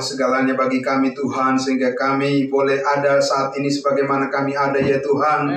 Engkaulah segalanya bagi kami Tuhan, sehingga kami boleh ada saat ini sebagaimana kami ada ya Tuhan.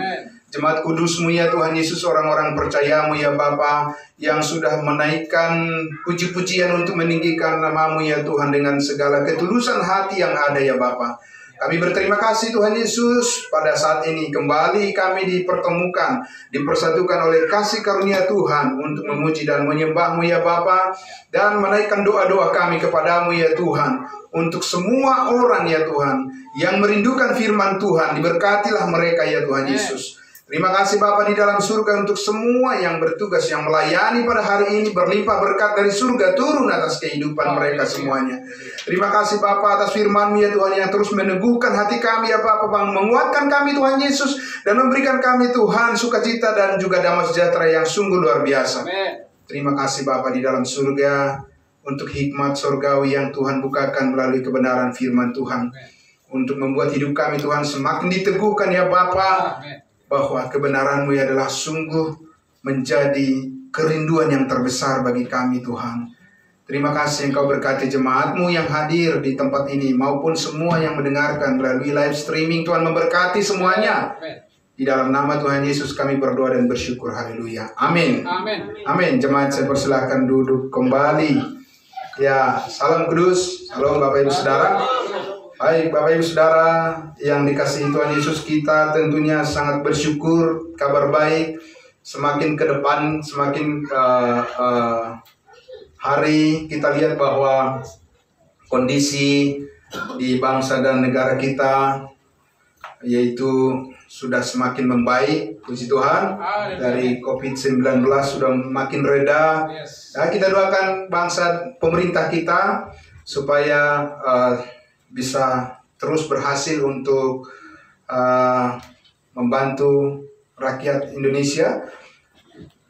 Jemaat kudus-Mu ya Tuhan Yesus, orang-orang percaya-Mu ya Bapa, yang sudah menaikkan puji-pujian untuk meninggikan nama-Mu ya Tuhan dengan segala ketulusan hati yang ada ya Bapa. Kami berterima kasih Tuhan Yesus, pada saat ini kembali kami dipertemukan, dipersatukan oleh kasih karunia Tuhan untuk memuji dan menyembah-Mu ya Bapa, dan menaikkan doa-doa kami kepadamu ya Tuhan. Untuk semua orang ya Tuhan yang merindukan firman Tuhan, diberkatilah mereka ya Tuhan Yesus. Terima kasih Bapa di dalam surga untuk semua yang bertugas, yang melayani pada hari ini. Berlimpah berkat dari surga turun atas kehidupan mereka semuanya. Terima kasih Bapa atas firman-Mu ya Tuhan, yang terus meneguhkan hati kami ya Bapa, menguatkan kami Tuhan Yesus, dan memberikan kami Tuhan sukacita dan juga damai sejahtera yang sungguh luar biasa. Terima kasih Bapa di dalam surga untuk hikmat surgawi yang Tuhan bukakan melalui kebenaran firman Tuhan, untuk membuat hidup kami Tuhan semakin diteguhkan ya Bapa, bahwa kebenaran-Mu adalah sungguh menjadi kerinduan yang terbesar bagi kami Tuhan. Terima kasih Engkau berkati jemaat-Mu yang hadir di tempat ini, maupun semua yang mendengarkan melalui live streaming. Tuhan memberkati semuanya. Di dalam nama Tuhan Yesus kami berdoa dan bersyukur. Haleluya. Amin. Amin. Jemaat, saya persilakan duduk kembali. Ya, salam kudus. Salam Bapak Ibu Saudara. Baik Bapak Ibu Saudara yang dikasihi Tuhan Yesus, kita tentunya sangat bersyukur, kabar baik. Semakin ke depan, semakin hari kita lihat bahwa kondisi di bangsa dan negara kita yaitu sudah semakin membaik, puji Tuhan. Dari COVID-19 sudah makin reda. Nah, kita doakan bangsa, pemerintah kita supaya bisa terus berhasil untuk membantu rakyat Indonesia,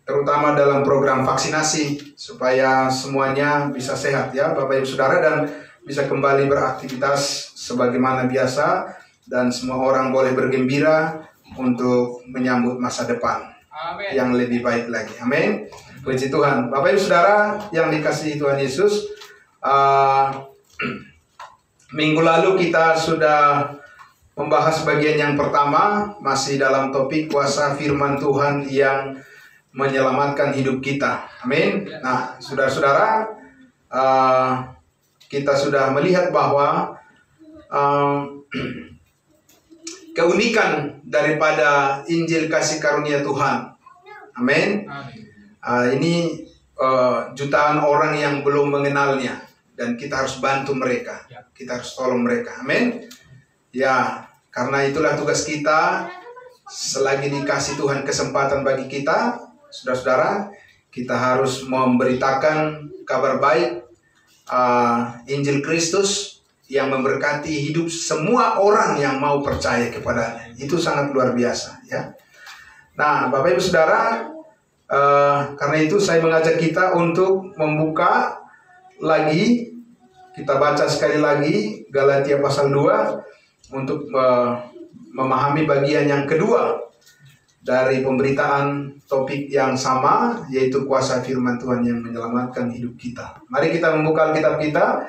terutama dalam program vaksinasi, supaya semuanya bisa sehat ya Bapak Ibu Saudara, dan bisa kembali beraktivitas sebagaimana biasa, dan semua orang boleh bergembira untuk menyambut masa depan yang lebih baik lagi. Amin. Puji Tuhan. Bapak Ibu Saudara yang dikasihi Tuhan Yesus, minggu lalu kita sudah membahas bagian yang pertama, masih dalam topik kuasa firman Tuhan yang menyelamatkan hidup kita. Amin. Nah, saudara-saudara, kita sudah melihat bahwa keunikan daripada Injil kasih karunia Tuhan. Amin. Ini jutaan orang yang belum mengenalnya, dan kita harus bantu mereka. Kita harus tolong mereka. Amin. Ya, karena itulah tugas kita. Selagi dikasih Tuhan kesempatan bagi kita, saudara-saudara, kita harus memberitakan kabar baik, Injil Kristus yang memberkati hidup semua orang yang mau percaya kepadanya. Itu sangat luar biasa ya. Nah, Bapak Ibu Saudara, karena itu saya mengajak kita untuk membuka lagi. Kita baca sekali lagi Galatia pasal 2 untuk memahami bagian yang kedua dari pemberitaan topik yang sama, yaitu kuasa firman Tuhan yang menyelamatkan hidup kita. Mari kita membuka Alkitab kita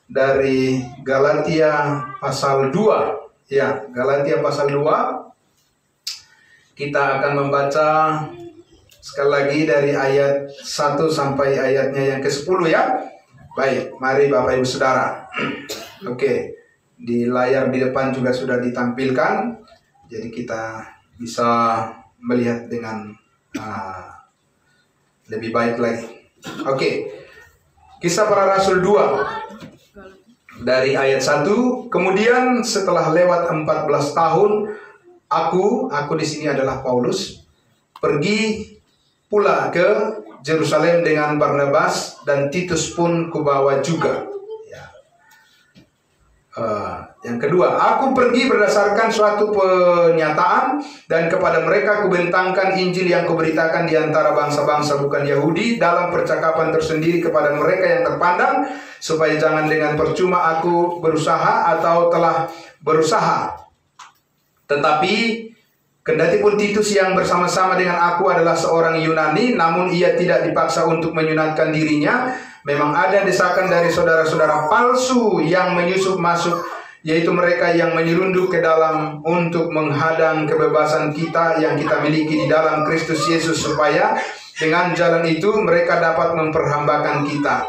dari Galatia pasal 2. Ya, Galatia pasal 2. Kita akan membaca sekali lagi dari ayat 1 sampai ayatnya yang ke-10 ya. Baik, mari Bapak Ibu Saudara. Oke, di layar di depan juga sudah ditampilkan, jadi kita bisa melihat dengan lebih baik lagi. Oke, Kisah Para Rasul 2 dari ayat 1. Kemudian setelah lewat 14 tahun, aku di sini adalah Paulus, pergi pula ke Yerusalem dengan Barnabas, dan Titus pun kubawa juga. Ya. Yang kedua, aku pergi berdasarkan suatu penyataan, dan kepada mereka kubentangkan Injil yang kuberitakan di antara bangsa-bangsa bukan Yahudi, dalam percakapan tersendiri kepada mereka yang terpandang, supaya jangan dengan percuma aku berusaha atau telah berusaha. Tetapi kendati pun Titus yang bersama-sama dengan aku adalah seorang Yunani, namun ia tidak dipaksa untuk menyunatkan dirinya, Memang ada desakan dari saudara-saudara palsu yang menyusup masuk, yaitu mereka yang menyerunduk ke dalam untuk menghadang kebebasan kita yang kita miliki di dalam Kristus Yesus, supaya dengan jalan itu mereka dapat memperhambakan kita.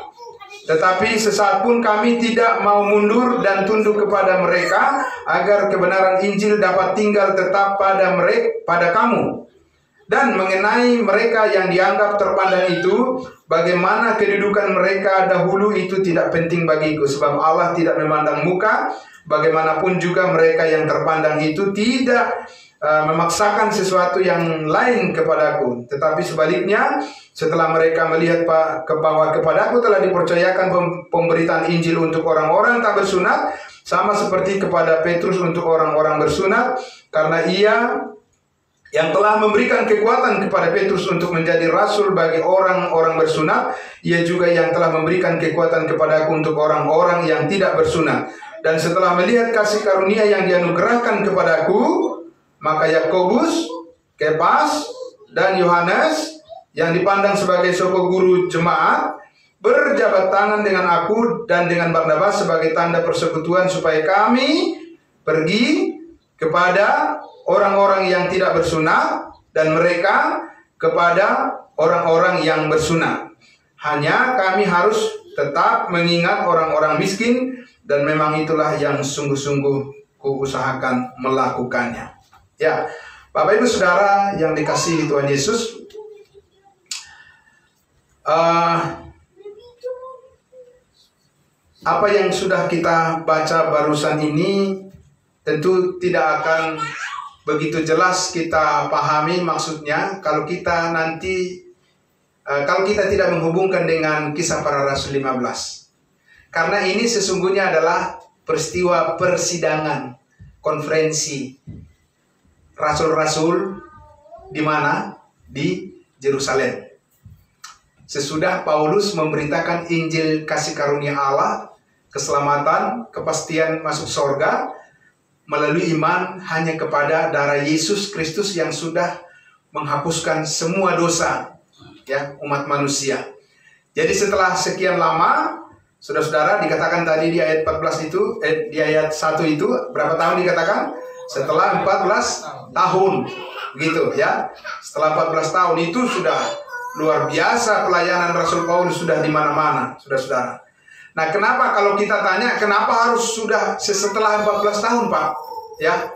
Tetapi sesaat pun kami tidak mau mundur dan tunduk kepada mereka, agar kebenaran Injil dapat tinggal tetap pada kamu. Dan mengenai mereka yang dianggap terpandang itu, bagaimana kedudukan mereka dahulu itu tidak penting bagiku, sebab Allah tidak memandang muka. Bagaimanapun juga mereka yang terpandang itu tidak memaksakan sesuatu yang lain kepadaku. Tetapi sebaliknya, setelah mereka melihat bahwa kepadaku telah dipercayakan pemberitaan Injil untuk orang-orang tak bersunat, sama seperti kepada Petrus untuk orang-orang bersunat, karena ia yang telah memberikan kekuatan kepada Petrus untuk menjadi rasul bagi orang-orang bersunat, ia juga yang telah memberikan kekuatan kepadaku untuk orang-orang yang tidak bersunat. Dan setelah melihat kasih karunia yang dianugerahkan kepadaku, maka Yakobus, Kefas, dan Yohanes yang dipandang sebagai soko guru jemaat berjabat tangan dengan aku dan dengan Barnabas sebagai tanda persekutuan, supaya kami pergi kepada orang-orang yang tidak bersunat dan mereka kepada orang-orang yang bersunat. Hanya kami harus tetap mengingat orang-orang miskin, dan memang itulah yang sungguh-sungguh kuusahakan melakukannya. Ya, Bapak Ibu Saudara yang dikasihi Tuhan Yesus, apa yang sudah kita baca barusan ini tentu tidak akan begitu jelas kita pahami maksudnya kalau kita tidak menghubungkan dengan Kisah Para Rasul 15. Karena ini sesungguhnya adalah peristiwa persidangan, konferensi rasul-rasul di mana? Di Yerusalem. Sesudah Paulus memberitakan Injil kasih karunia Allah, keselamatan, kepastian masuk surga melalui iman hanya kepada darah Yesus Kristus yang sudah menghapuskan semua dosa, ya, umat manusia. Jadi setelah sekian lama, saudara-saudara, dikatakan tadi di ayat 14 itu, di ayat 1 itu, berapa tahun dikatakan? Setelah 14 tahun, gitu ya. Setelah 14 tahun itu sudah luar biasa pelayanan Rasul Paulus, sudah di mana-mana, saudara-saudara. Nah, kenapa kalau kita tanya, kenapa harus sudah setelah 14 tahun, Pak? Ya,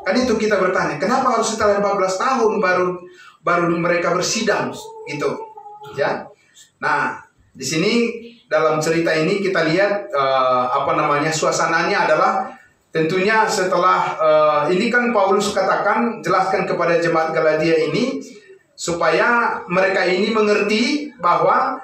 kan itu kita bertanya, kenapa harus setelah 14 tahun baru mereka bersidang, gitu, ya. Nah, di sini dalam cerita ini kita lihat suasananya adalah tentunya setelah ini kan Paulus katakan, jelaskan kepada jemaat Galatia ini supaya mereka ini mengerti bahwa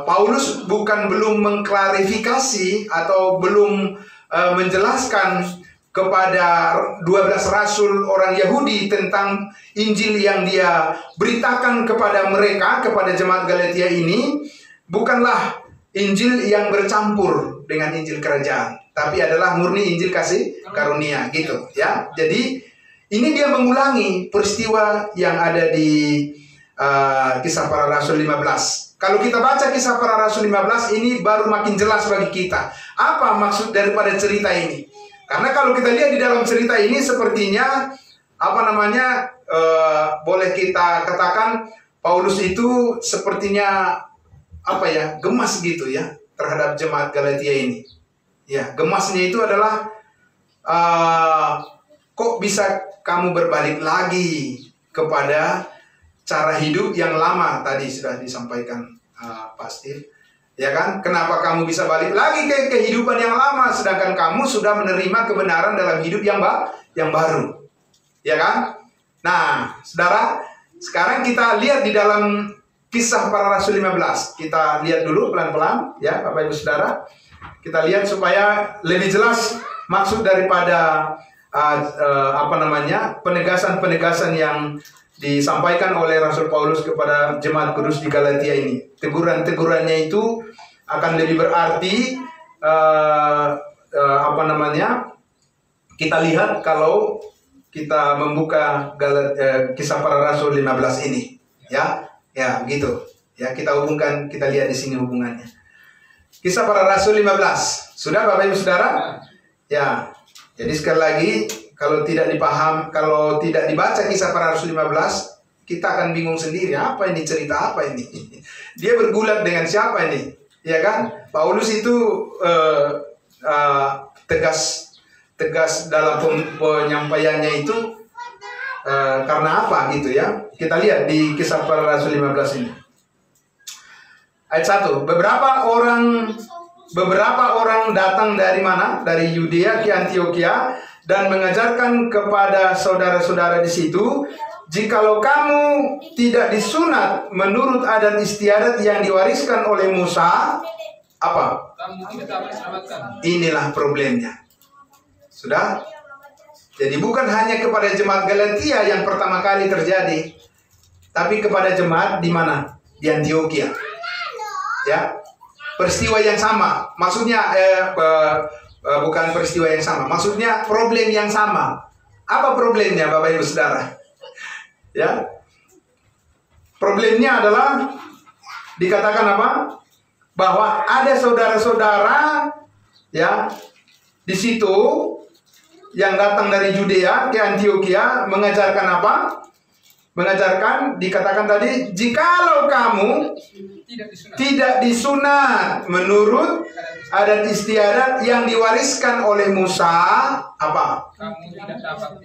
Paulus belum mengklarifikasi atau belum menjelaskan kepada 12 rasul orang Yahudi tentang Injil yang dia beritakan kepada mereka, kepada jemaat Galatia ini, bukanlah Injil yang bercampur dengan Injil kerajaan, tapi adalah murni Injil kasih karunia, gitu ya. Jadi ini dia mengulangi peristiwa yang ada di Kisah Para Rasul 15. Kalau kita baca Kisah Para Rasul 15 ini baru makin jelas bagi kita apa maksud daripada cerita ini. Karena kalau kita lihat di dalam cerita ini sepertinya boleh kita katakan Paulus itu sepertinya gemas gitu ya terhadap jemaat Galatia ini. Ya, gemasnya itu adalah kok bisa kamu berbalik lagi kepada cara hidup yang lama, tadi sudah disampaikan Pak Steve. Ya kan? Kenapa kamu bisa balik lagi ke kehidupan yang lama sedangkan kamu sudah menerima kebenaran dalam hidup yang baru? Ya kan? Nah, saudara, sekarang kita lihat di dalam Kisah Para Rasul 15. Kita lihat dulu pelan-pelan ya, Bapak Ibu Saudara. Kita lihat supaya lebih jelas maksud daripada penegasan-penegasan yang disampaikan oleh Rasul Paulus kepada jemaat kudus di Galatia ini. Teguran-tegurannya itu akan lebih berarti kita lihat kalau kita membuka Kisah Para Rasul 15 ini, ya gitu. Ya, kita hubungkan, kita lihat di sini hubungannya. Kisah Para Rasul 15. Sudah Bapak Ibu Saudara? Ya. Jadi sekali lagi, kalau tidak dibaca Kisah Para Rasul 15, kita akan bingung sendiri, apa ini, cerita apa ini? Dia bergulat dengan siapa ini? Ya kan? Paulus itu tegas dalam penyampaiannya itu karena apa gitu ya? Kita lihat di Kisah Para Rasul 15 ini. Ayat 1. Beberapa orang datang dari mana? Dari Yudea ke Antioquia dan mengajarkan kepada saudara-saudara di situ, jikalau kamu tidak disunat menurut adat istiadat yang diwariskan oleh Musa, apa? Kamu tidak dapat diselamatkan. Inilah problemnya. Sudah? Jadi bukan hanya kepada jemaat Galatia yang pertama kali terjadi, tapi kepada jemaat di mana? Di Antioquia. Ya, peristiwa yang sama. Maksudnya bukan peristiwa yang sama. Maksudnya problem yang sama. Apa problemnya, Bapak Ibu Saudara? Ya, problemnya adalah dikatakan apa? Bahwa ada saudara-saudara ya di situ yang datang dari Yudea ke Antioquia mengajarkan apa? Mengajarkan, dikatakan tadi, jikalau kamu tidak disunat menurut adat istiadat yang diwariskan oleh Musa, apa?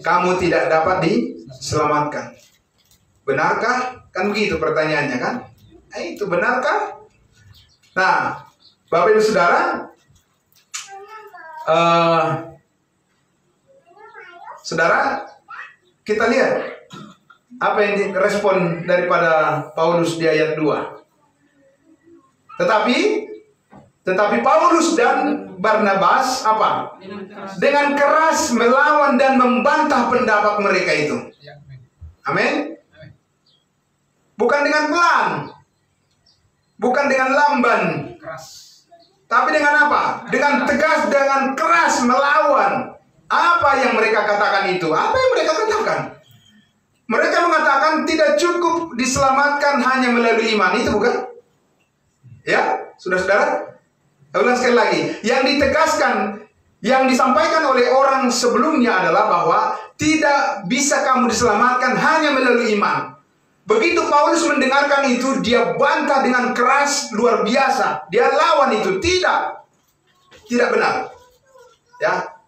Kamu tidak dapat diselamatkan. Benarkah? Kan begitu pertanyaannya kan? Itu benarkah? Nah, Bapak Ibu Saudara, Saudara, kita lihat apa yang direspon daripada Paulus di ayat 2. Tetapi Paulus dan Barnabas apa? Dengan keras melawan dan membantah pendapat mereka itu. Amin. Bukan dengan pelan, bukan dengan lamban, tapi dengan apa? Dengan tegas, dengan keras melawan. Apa yang mereka katakan itu? Apa yang mereka katakan? Mereka mengatakan tidak cukup diselamatkan hanya melalui iman. Itu bukan? Ya, saudara-saudara. Ulang sekali lagi. Yang ditegaskan, yang disampaikan oleh orang sebelumnya adalah bahwa tidak bisa kamu diselamatkan hanya melalui iman. Begitu Paulus mendengarkan itu, dia bantah dengan keras luar biasa. Dia lawan itu. Tidak benar. Ya.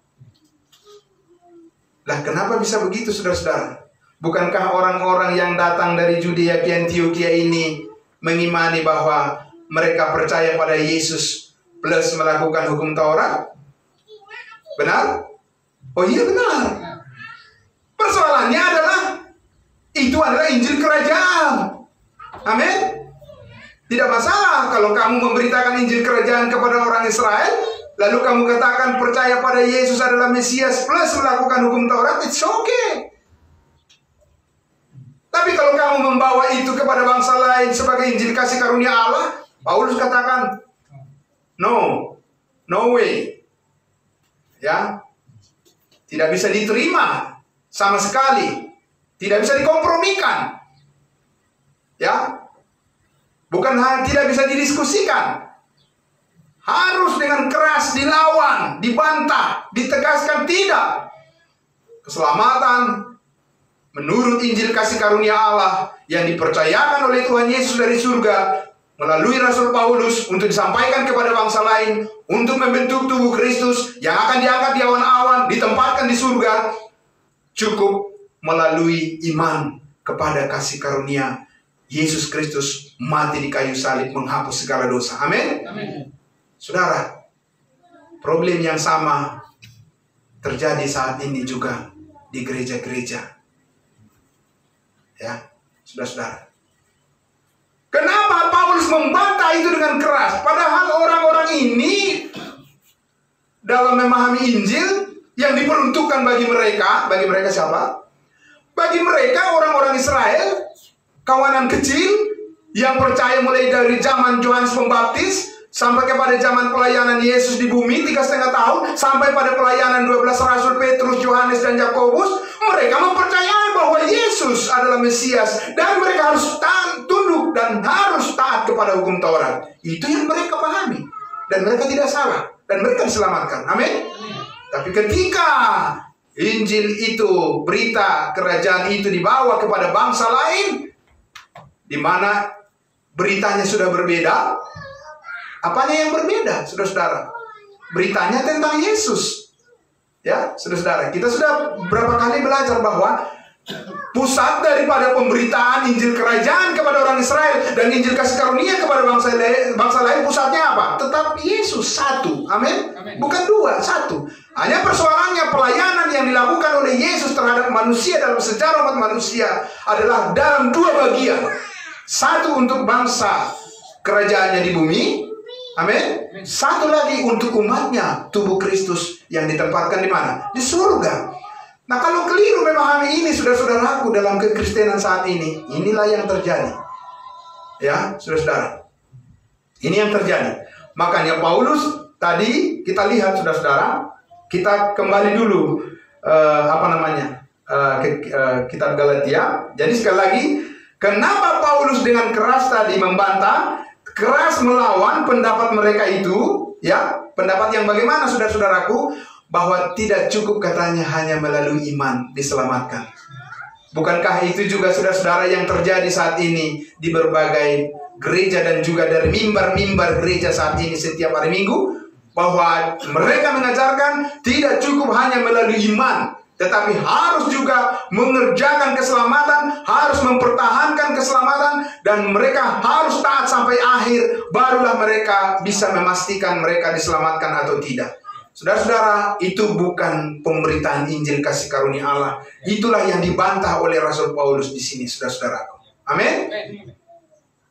Lah kenapa bisa begitu, saudara-saudara? Bukankah orang-orang yang datang dari Yudea ke Antioquia ini mengimani bahwa mereka percaya pada Yesus plus melakukan hukum Taurat? Benar? Oh iya benar. Persoalannya adalah itu adalah Injil Kerajaan. Amin. Tidak masalah kalau kamu memberitakan Injil Kerajaan kepada orang Israel, lalu kamu katakan percaya pada Yesus adalah Mesias plus melakukan hukum Taurat, it's okay. Tapi kalau kamu membawa itu kepada bangsa lain sebagai Injil kasih karunia Allah, Paulus katakan, no way. Ya, tidak bisa diterima sama sekali, tidak bisa dikompromikan. Ya, bukan hanya tidak bisa didiskusikan, harus dengan keras dilawan, dibantah, ditegaskan tidak. Keselamatan menurut Injil kasih karunia Allah yang dipercayakan oleh Tuhan Yesus dari surga melalui Rasul Paulus untuk disampaikan kepada bangsa lain, untuk membentuk tubuh Kristus yang akan diangkat di awan-awan, ditempatkan di surga, cukup melalui iman kepada kasih karunia Yesus Kristus mati di kayu salib menghapus segala dosa. Amin. Saudara, problem yang sama terjadi saat ini juga di gereja-gereja. Ya, saudara-saudara. Kenapa Paulus membantah itu dengan keras? Padahal orang-orang ini dalam memahami Injil yang diperuntukkan bagi mereka siapa? Bagi mereka orang-orang Israel, kawanan kecil yang percaya mulai dari zaman Yohanes Pembaptis sampai kepada zaman pelayanan Yesus di bumi 3,5 tahun, sampai pada pelayanan 12 Rasul Petrus, Yohanes dan Yakobus, mereka mempercayai bahwa Yesus adalah Mesias dan mereka harus tunduk dan harus taat kepada hukum Taurat. Itu yang mereka pahami. Dan mereka tidak salah. Dan mereka diselamatkan. Amin. Tapi ketika Injil itu, berita kerajaan itu dibawa kepada bangsa lain, di mana beritanya sudah berbeda. Apanya yang berbeda, saudara-saudara? Beritanya tentang Yesus. Ya, saudara-saudara, kita sudah berapa kali belajar bahwa pusat daripada pemberitaan Injil kerajaan kepada orang Israel dan Injil kasih karunia kepada bangsa lain, pusatnya apa? Tetap Yesus, satu. Amin. Bukan dua, satu. Hanya persoalannya pelayanan yang dilakukan oleh Yesus terhadap manusia dalam sejarah umat manusia adalah dalam dua bagian. Satu untuk bangsa kerajaannya di bumi. Amin. Satu lagi untuk umatnya, tubuh Kristus yang ditempatkan di mana? Di surga. Nah, kalau keliru memahami ini, saudara-saudaraku, dalam kekristenan saat ini, inilah yang terjadi. Ya, saudara-saudara. Ini yang terjadi. Makanya Paulus tadi kita lihat, saudara-saudara, kita kembali dulu kitab Galatia. Jadi sekali lagi, kenapa Paulus dengan keras tadi membantah, keras melawan pendapat mereka itu, ya, pendapat yang bagaimana, saudara-saudaraku? Bahwa tidak cukup katanya hanya melalui iman diselamatkan. Bukankah itu juga saudara-saudara yang terjadi saat ini di berbagai gereja dan juga dari mimbar-mimbar gereja saat ini setiap hari Minggu? Bahwa mereka mengajarkan tidak cukup hanya melalui iman, tetapi harus juga mengerjakan keselamatan, harus mempertahankan keselamatan, dan mereka harus taat sampai akhir, barulah mereka bisa memastikan mereka diselamatkan atau tidak. Saudara-saudara, itu bukan pemberitaan Injil kasih karunia Allah. Itulah yang dibantah oleh Rasul Paulus di sini, saudara-saudara. Amin.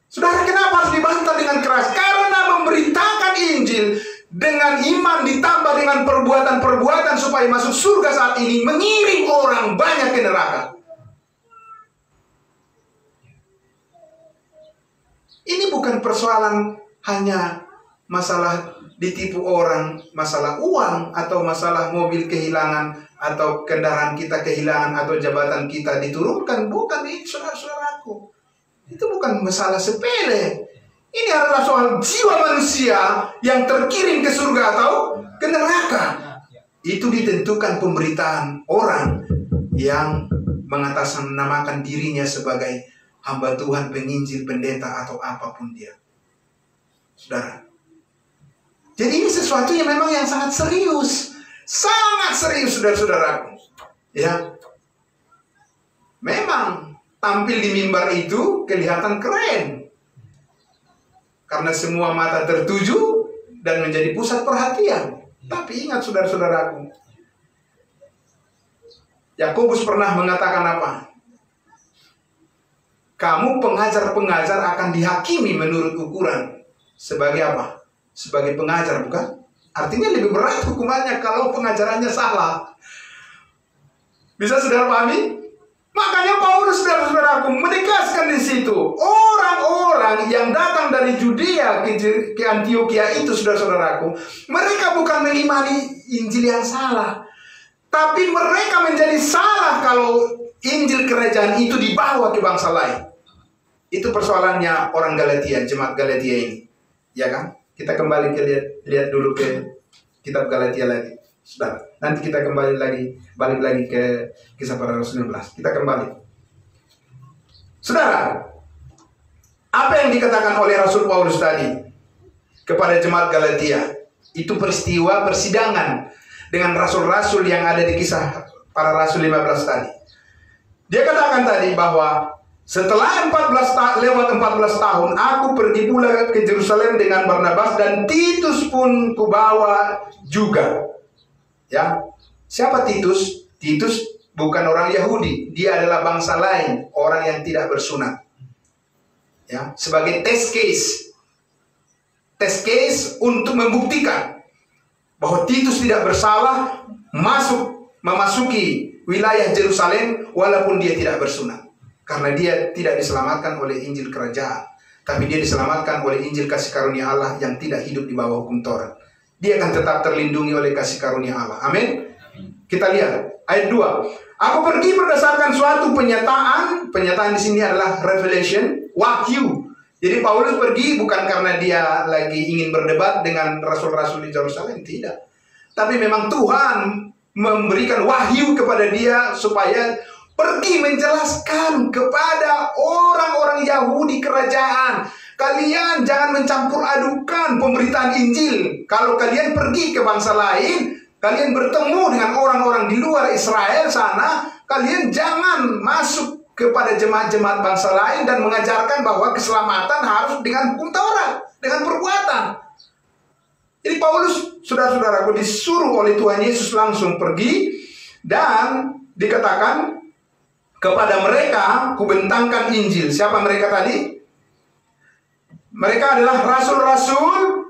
Saudara, kenapa harus dibantah dengan keras? Karena memberitakan Injil dengan iman ditambah dengan perbuatan-perbuatan supaya masuk surga saat ini mengiring orang banyak ke neraka. Ini bukan persoalan hanya masalah ditipu orang, masalah uang, atau masalah mobil kehilangan, atau kendaraan kita kehilangan, atau jabatan kita diturunkan. Bukan itu, saudara-saudaraku. Itu bukan masalah sepele. Ini adalah soal jiwa manusia yang terkirim ke surga atau ke neraka. Itu ditentukan pemberitaan orang yang mengatasnamakan dirinya sebagai hamba Tuhan, penginjil, pendeta, atau apapun dia. Saudara. Jadi ini sesuatu yang memang yang sangat serius. Sangat serius, saudara-saudaraku. Ya. Memang tampil di mimbar itu kelihatan keren. Karena semua mata tertuju dan menjadi pusat perhatian. Tapi ingat, saudara-saudaraku, Yakobus pernah mengatakan apa? Kamu pengajar-pengajar akan dihakimi menurut ukuran. Sebagai apa? Sebagai pengajar, bukan? Artinya lebih berat hukumannya kalau pengajarannya salah. Bisa saudara pahami? Makanya Paulus, saudara-saudaraku, menegaskan di situ orang-orang yang datang dari Judea ke Antioquia itu, saudara-saudaraku, mereka bukan mengimani Injil yang salah, tapi mereka menjadi salah kalau Injil kerajaan itu dibawa ke bangsa lain. Itu persoalannya orang Galatia, jemaat Galatia ini, ya kan? Kita kembali lihat dulu ke kitab Galatia lagi. Sudah, nanti kita kembali lagi, balik lagi ke Kisah Para Rasul 19. Kita kembali. Saudara, apa yang dikatakan oleh Rasul Paulus tadi kepada jemaat Galatia? Itu peristiwa persidangan dengan rasul-rasul yang ada di Kisah Para Rasul 15 tadi. Dia katakan tadi bahwa setelah 14 tahun, aku pergi pula ke Yerusalem dengan Barnabas, dan Titus pun kubawa juga. Ya, siapa Titus? Titus bukan orang Yahudi, dia adalah bangsa lain, orang yang tidak bersunat. Ya, sebagai test case untuk membuktikan bahwa Titus tidak bersalah memasuki wilayah Yerusalem walaupun dia tidak bersunat. Karena dia tidak diselamatkan oleh Injil kerajaan, tapi dia diselamatkan oleh Injil kasih karunia Allah yang tidak hidup di bawah hukum Taurat. Dia akan tetap terlindungi oleh kasih karunia Allah. Amin. Kita lihat ayat 2. Aku pergi berdasarkan suatu penyataan. Penyataan di sini adalah revelation, wahyu Jadi Paulus pergi bukan karena dia lagi ingin berdebat dengan rasul-rasul di Yerusalem, tidak. Tapi memang Tuhan memberikan wahyu kepada dia supaya pergi menjelaskan kepada orang-orang Yahudi kerajaan. Kalian jangan mencampur adukan pemberitaan Injil. Kalau kalian pergi ke bangsa lain, kalian bertemu dengan orang-orang di luar Israel sana, kalian jangan masuk kepada jemaat-jemaat bangsa lain dan mengajarkan bahwa keselamatan harus dengan hukum Taurat, dengan perbuatan. Jadi Paulus, saudara-saudaraku, disuruh oleh Tuhan Yesus langsung pergi dan dikatakan kepada mereka, kubentangkan Injil. Siapa mereka tadi? Mereka adalah rasul-rasul,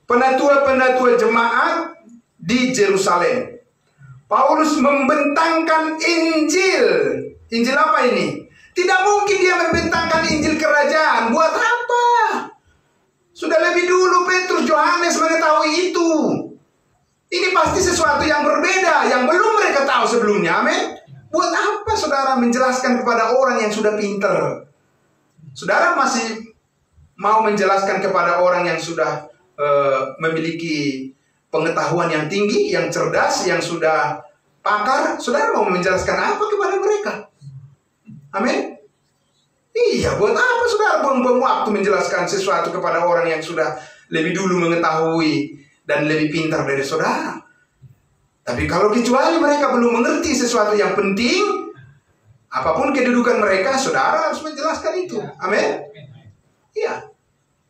penatua-penatua jemaat di Yerusalem. Paulus membentangkan Injil. Injil apa ini? Tidak mungkin dia membentangkan Injil kerajaan. Buat apa? Sudah lebih dulu Petrus, Yohanes mengetahui itu. Ini pasti sesuatu yang berbeda, yang belum mereka tahu sebelumnya. Amin. Buat apa saudara menjelaskan kepada orang yang sudah pinter? Saudara masih mau menjelaskan kepada orang yang sudah memiliki pengetahuan yang tinggi, yang cerdas, yang sudah pakar? Saudara mau menjelaskan apa kepada mereka? Amin. Iya, buat apa saudara buang-buang waktu menjelaskan sesuatu kepada orang yang sudah lebih dulu mengetahui dan lebih pintar dari saudara? Tapi kalau kecuali mereka belum mengerti sesuatu yang penting, apapun kedudukan mereka, saudara harus menjelaskan itu. Amin. Iya.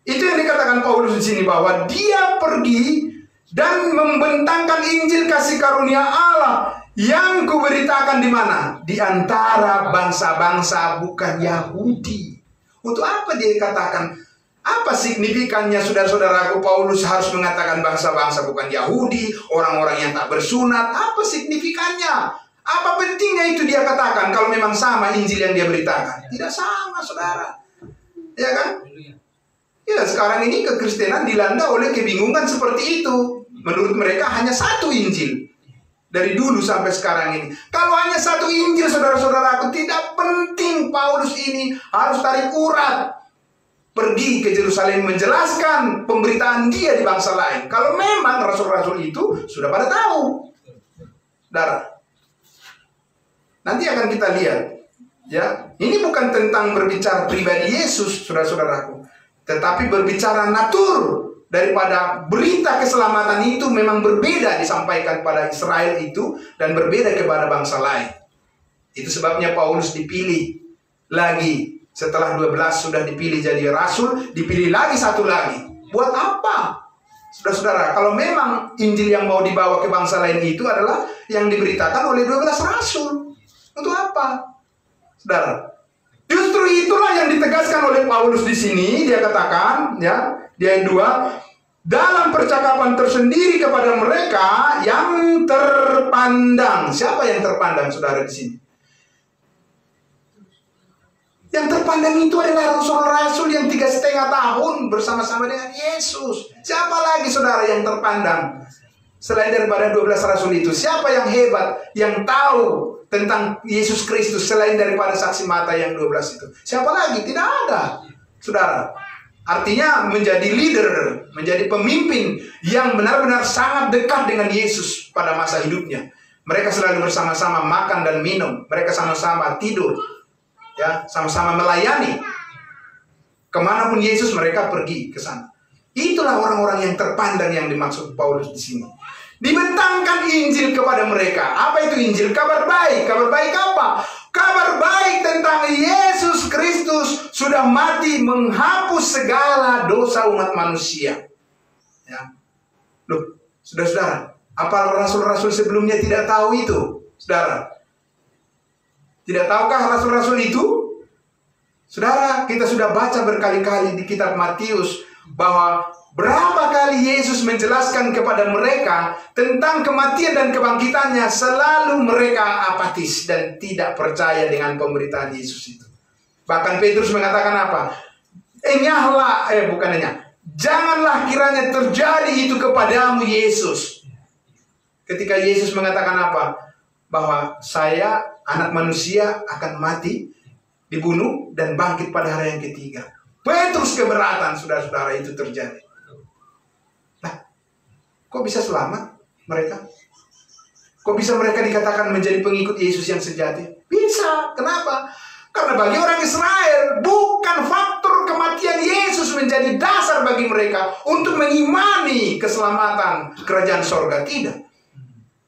Itu yang dikatakan Paulus di sini, bahwa dia pergi dan membentangkan Injil kasih karunia Allah yang kuberitakan di mana? Di antara bangsa-bangsa bukan Yahudi. Untuk apa dia katakan? Apa signifikannya saudara-saudaraku Paulus harus mengatakan bangsa-bangsa bukan Yahudi, orang-orang yang tak bersunat? Apa signifikannya? Apa pentingnya itu dia katakan kalau memang sama Injil yang dia beritakan? Tidak sama, saudara. Ya kan? Ya, sekarang ini kekristenan dilanda oleh kebingungan seperti itu. Menurut mereka hanya satu Injil. Dari dulu sampai sekarang ini. Kalau hanya satu Injil, saudara-saudaraku, tidak penting Paulus ini harus tarik urat. Pergi ke Yerusalem menjelaskan pemberitaan dia di bangsa lain. Kalau memang rasul-rasul itu sudah pada tahu. Saudara. Nanti akan kita lihat. Ya, ini bukan tentang berbicara pribadi Yesus, saudara-saudaraku. Tetapi berbicara natur. Daripada berita keselamatan itu memang berbeda disampaikan pada Israel itu dan berbeda kepada bangsa lain. Itu sebabnya Paulus dipilih lagi. Setelah 12 sudah dipilih jadi rasul, dipilih lagi satu lagi. Buat apa? Saudara-saudara, kalau memang Injil yang mau dibawa ke bangsa lain itu adalah yang diberitakan oleh 12 rasul. Untuk apa? Saudara, justru itulah yang ditegaskan oleh Paulus di sini. Dia katakan, ya, di ayat 2, dalam percakapan tersendiri kepada mereka yang terpandang. Siapa yang terpandang, saudara, di sini? Yang terpandang itu adalah rasul-rasul yang 3,5 tahun bersama-sama dengan Yesus. Siapa lagi, saudara, yang terpandang? Selain daripada 12 rasul itu, siapa yang hebat, yang tahu tentang Yesus Kristus selain daripada saksi mata yang 12 itu? Siapa lagi? Tidak ada, saudara. Artinya menjadi leader, menjadi pemimpin yang benar-benar sangat dekat dengan Yesus pada masa hidupnya. Mereka selalu bersama-sama makan dan minum. Mereka sama-sama tidur, ya, sama-sama melayani. Kemanapun Yesus, mereka pergi ke sana. Itulah orang-orang yang terpandang yang dimaksud Paulus di sini. Dibentangkan Injil kepada mereka. Apa itu Injil? Kabar baik. Kabar baik apa? Kabar baik tentang Yesus Kristus sudah mati menghapus segala dosa umat manusia. Ya. Loh, saudara-saudara, apa rasul-rasul sebelumnya tidak tahu itu? Saudara, tidak tahukah rasul-rasul itu? Saudara, kita sudah baca berkali-kali di kitab Matius bahwa berapa kali Yesus menjelaskan kepada mereka tentang kematian dan kebangkitannya, selalu mereka apatis dan tidak percaya dengan pemberitaan Yesus itu. Bahkan Petrus mengatakan apa? Janganlah kiranya terjadi itu kepadamu, Yesus. Ketika Yesus mengatakan apa? Bahwa saya, anak manusia, akan mati, dibunuh, dan bangkit pada hari yang ketiga. Petrus keberatan, saudara-saudara, itu terjadi. Nah, kok bisa selamat mereka? Kok bisa mereka dikatakan menjadi pengikut Yesus yang sejati? Bisa. Kenapa? Karena bagi orang Israel, bukan faktor kematian Yesus menjadi dasar bagi mereka untuk mengimani keselamatan kerajaan sorga. Tidak.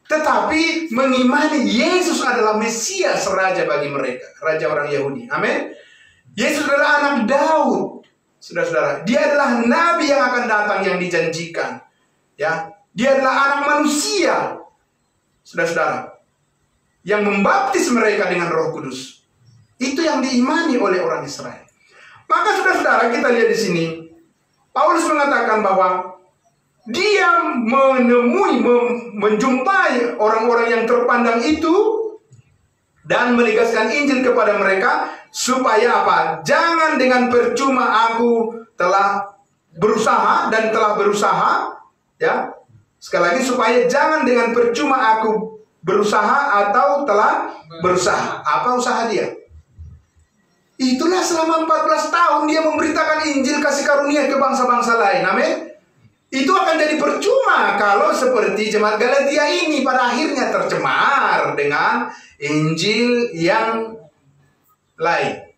Tetapi mengimani Yesus adalah Mesias, Raja bagi mereka. Raja orang Yahudi. Amin. Yesus adalah anak Daud. Saudara-saudara, dia adalah nabi yang akan datang yang dijanjikan. Ya, dia adalah anak manusia. Saudara-saudara, yang membaptis mereka dengan Roh Kudus. Itu yang diimani oleh orang Israel. Maka saudara-saudara, kita lihat di sini, Paulus mengatakan bahwa dia menjumpai orang-orang yang terpandang itu dan menegaskan Injil kepada mereka supaya apa? Jangan dengan percuma aku telah berusaha dan telah berusaha, ya. Sekali lagi, supaya jangan dengan percuma aku berusaha atau telah berusaha. Apa usaha dia? Itulah selama 14 tahun dia memberitakan Injil kasih karunia ke bangsa-bangsa lain. Amin. Itu akan jadi percuma kalau seperti jemaat Galatia ini pada akhirnya tercemar dengan Injil yang lain.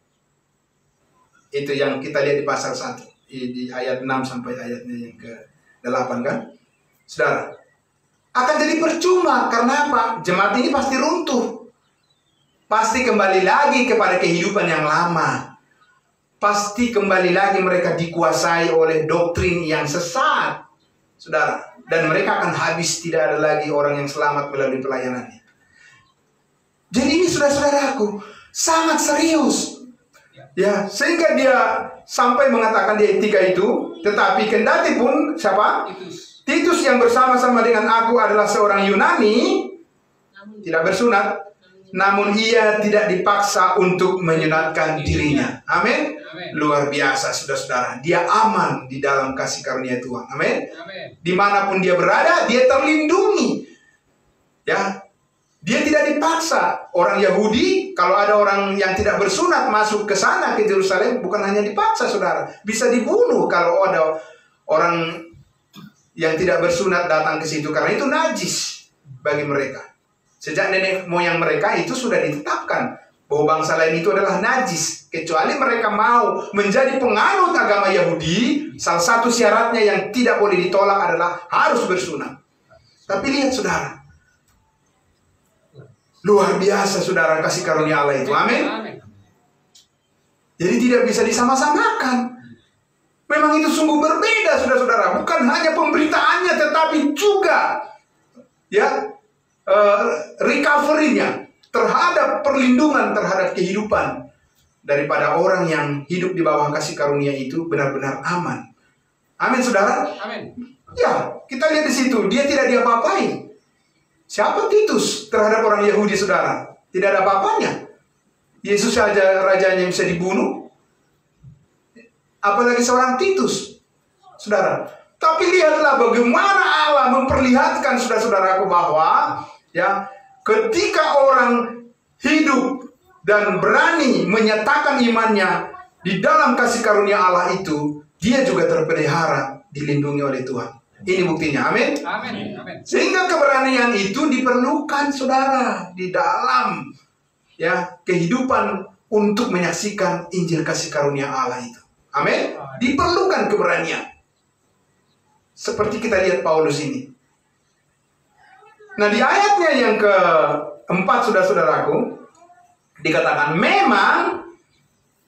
Itu yang kita lihat di pasal 1, di ayat 6 sampai ayatnya yang ke-8 kan. Saudara, akan jadi percuma. Karena apa? Jemaat ini pasti runtuh. Pasti kembali lagi kepada kehidupan yang lama. Pasti kembali lagi mereka dikuasai oleh doktrin yang sesat, saudara. Dan mereka akan habis, tidak ada lagi orang yang selamat melalui pelayanannya. Jadi ini saudara-saudaraku, sangat serius. Ya, sehingga dia sampai mengatakan di ayat 3 itu, tetapi kendati pun, siapa? Titus yang bersama-sama dengan aku adalah seorang Yunani, tidak bersunat, namun ia tidak dipaksa untuk menyunatkan dirinya. Amin. Luar biasa, saudara-saudara. Dia aman di dalam kasih karunia Tuhan. Amin. Dimanapun dia berada, dia terlindungi. Ya, dia tidak dipaksa. Orang Yahudi, kalau ada orang yang tidak bersunat masuk ke sana, ke Yerusalem, bukan hanya dipaksa, saudara, bisa dibunuh kalau ada orang yang tidak bersunat datang ke situ, karena itu najis bagi mereka. Sejak nenek moyang mereka itu sudah ditetapkan bahwa bangsa lain itu adalah najis. Kecuali mereka mau menjadi penganut agama Yahudi, salah satu syaratnya yang tidak boleh ditolak adalah harus bersunat. Tapi lihat saudara, luar biasa saudara kasih karunia Allah itu. Amin. Jadi tidak bisa disama-samakan. Memang itu sungguh berbeda saudara-saudara. Bukan hanya pemberitaannya, tetapi juga ya, recovery-nya terhadap perlindungan terhadap kehidupan daripada orang yang hidup di bawah kasih karunia itu benar-benar aman. Amin, saudara. Amin. Ya, kita lihat di situ dia tidak diapa-apain. Siapa Titus terhadap orang Yahudi, saudara? Tidak ada apa-apanya. Yesus saja rajanya bisa dibunuh, apalagi seorang Titus, saudara. Tapi lihatlah bagaimana Allah memperlihatkan saudara-saudaraku bahwa ya, ketika orang hidup dan berani menyatakan imannya di dalam kasih karunia Allah itu, dia juga terpelihara, dilindungi oleh Tuhan. Ini buktinya, amin. Amin. Sehingga keberanian itu diperlukan, saudara, di dalam ya kehidupan untuk menyaksikan Injil kasih karunia Allah itu. Amin. Diperlukan keberanian. Seperti kita lihat Paulus ini. Nah, di ayatnya yang ke-4, saudara-saudaraku, dikatakan memang,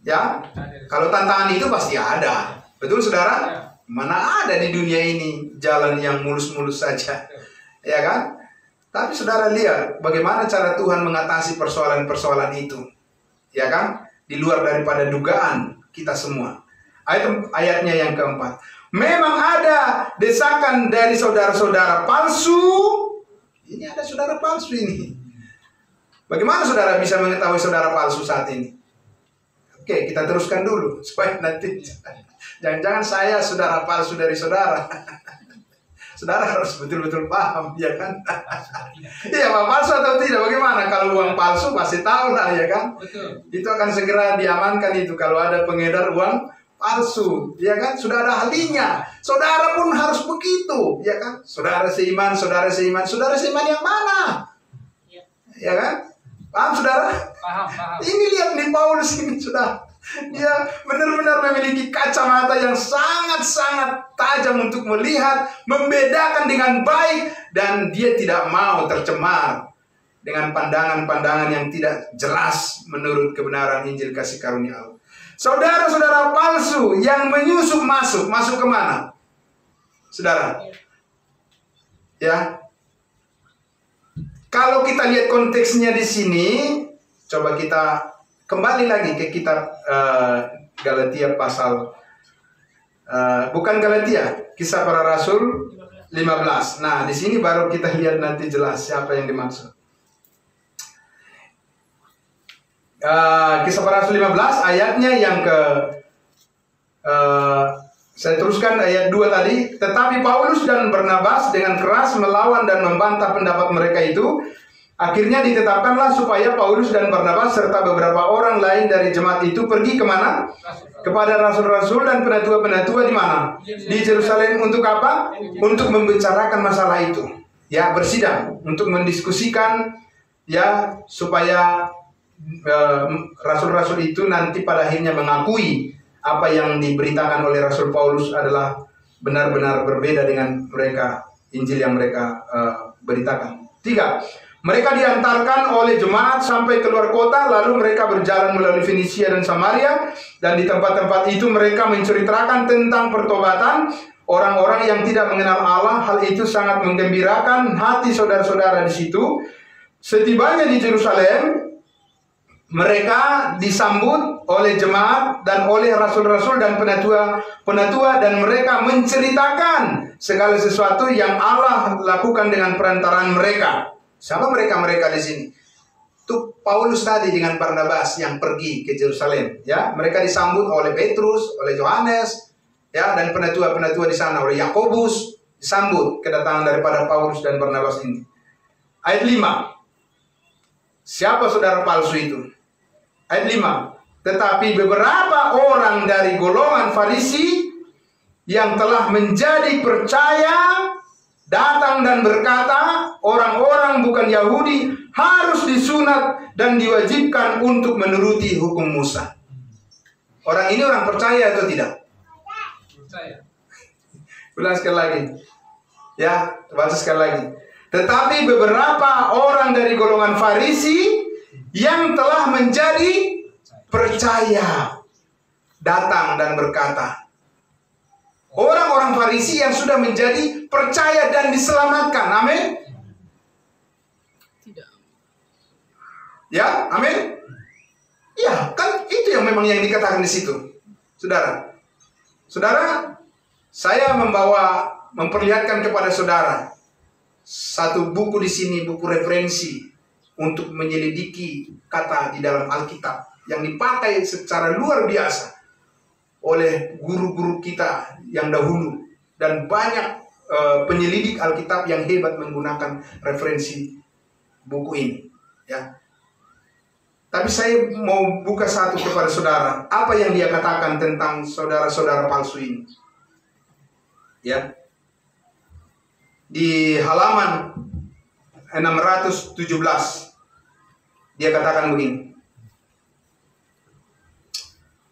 ya, kalau tantangan itu pasti ada. Betul, saudara? Mana ada di dunia ini jalan yang mulus-mulus saja, ya kan? Tapi saudara lihat bagaimana cara Tuhan mengatasi persoalan-persoalan itu, ya kan? Di luar daripada dugaan kita semua. Ayatnya yang ke-4. Memang ada desakan dari saudara-saudara palsu. Ini ada saudara palsu ini. Bagaimana saudara bisa mengetahui saudara palsu saat ini? Oke, kita teruskan dulu supaya nanti jangan-jangan saya saudara palsu dari saudara. Saudara harus betul-betul paham, ya kan? Iya, Pak, palsu atau tidak? Bagaimana? Kalau uang palsu pasti tahu lah, ya kan? Betul. Itu akan segera diamankan itu kalau ada pengedar uang palsu, ya kan? Sudah ada ahlinya. Saudara pun harus begitu, ya kan? Saudara seiman yang mana? Ya kan? Paham saudara? Paham. Ini lihat nih Paulus ini sudah, dia benar-benar memiliki kacamata yang sangat-sangat tajam untuk melihat, membedakan dengan baik, dan dia tidak mau tercemar dengan pandangan-pandangan yang tidak jelas menurut kebenaran Injil kasih karunia Allah. Saudara-saudara palsu yang menyusup masuk kemana? Saudara, ya. Kalau kita lihat konteksnya di sini, coba kita kembali lagi ke kitab Galatia pasal bukan Galatia, Kisah Para Rasul 15. Nah, di sini baru kita lihat nanti jelas siapa yang dimaksud. Kisah Para Rasul 15 ayatnya yang ke saya teruskan ayat 2 tadi. Tetapi Paulus dan Barnabas dengan keras melawan dan membantah pendapat mereka itu. Akhirnya ditetapkanlah supaya Paulus dan Barnabas serta beberapa orang lain dari jemaat itu pergi kemana? Kepada rasul-rasul dan penatua-penatua di mana? Di Yerusalem. Untuk apa? Untuk membicarakan masalah itu. Ya, bersidang. Untuk mendiskusikan, ya, supaya rasul-rasul itu nanti pada akhirnya mengakui apa yang diberitakan oleh Rasul Paulus adalah benar-benar berbeda dengan mereka, Injil yang mereka beritakan. 3. Mereka diantarkan oleh jemaat sampai keluar kota, lalu mereka berjalan melalui Fenisia dan Samaria, dan di tempat-tempat itu mereka menceritakan tentang pertobatan orang-orang yang tidak mengenal Allah. Hal itu sangat menggembirakan hati saudara-saudara di situ. Setibanya di Yerusalem, mereka disambut oleh jemaat dan oleh rasul-rasul dan penatua, dan mereka menceritakan segala sesuatu yang Allah lakukan dengan perantaraan mereka. Siapa mereka di sini? Itu Paulus tadi dengan Barnabas yang pergi ke Yerusalem. Ya, mereka disambut oleh Petrus, oleh Yohanes, ya, dan penatua-penatua di sana, oleh Yakobus, disambut kedatangan daripada Paulus dan Barnabas ini. Ayat 5. Siapa saudara palsu itu? Ayat 5. Tetapi beberapa orang dari golongan Farisi yang telah menjadi percaya datang dan berkata, orang-orang bukan Yahudi harus disunat dan diwajibkan untuk menuruti hukum Musa. Orang ini orang percaya atau tidak? Percaya. Ulang sekali lagi. Ya, baca sekali lagi. Tetapi beberapa orang dari golongan Farisi yang telah menjadi percaya datang dan berkata. Orang-orang Farisi yang sudah menjadi percaya dan diselamatkan. Amin. Tidak. Ya, amin. Ya, kan itu yang memang yang dikatakan di situ. Saudara, saya memperlihatkan kepada saudara satu buku di sini, buku referensi untuk menyelidiki kata di dalam Alkitab yang dipakai secara luar biasa oleh guru-guru kita yang dahulu, dan banyak penyelidik Alkitab yang hebat menggunakan referensi buku ini, ya. Tapi saya mau buka satu kepada saudara, apa yang dia katakan tentang saudara-saudara palsu ini, ya. Di halaman 617 dia katakan begini.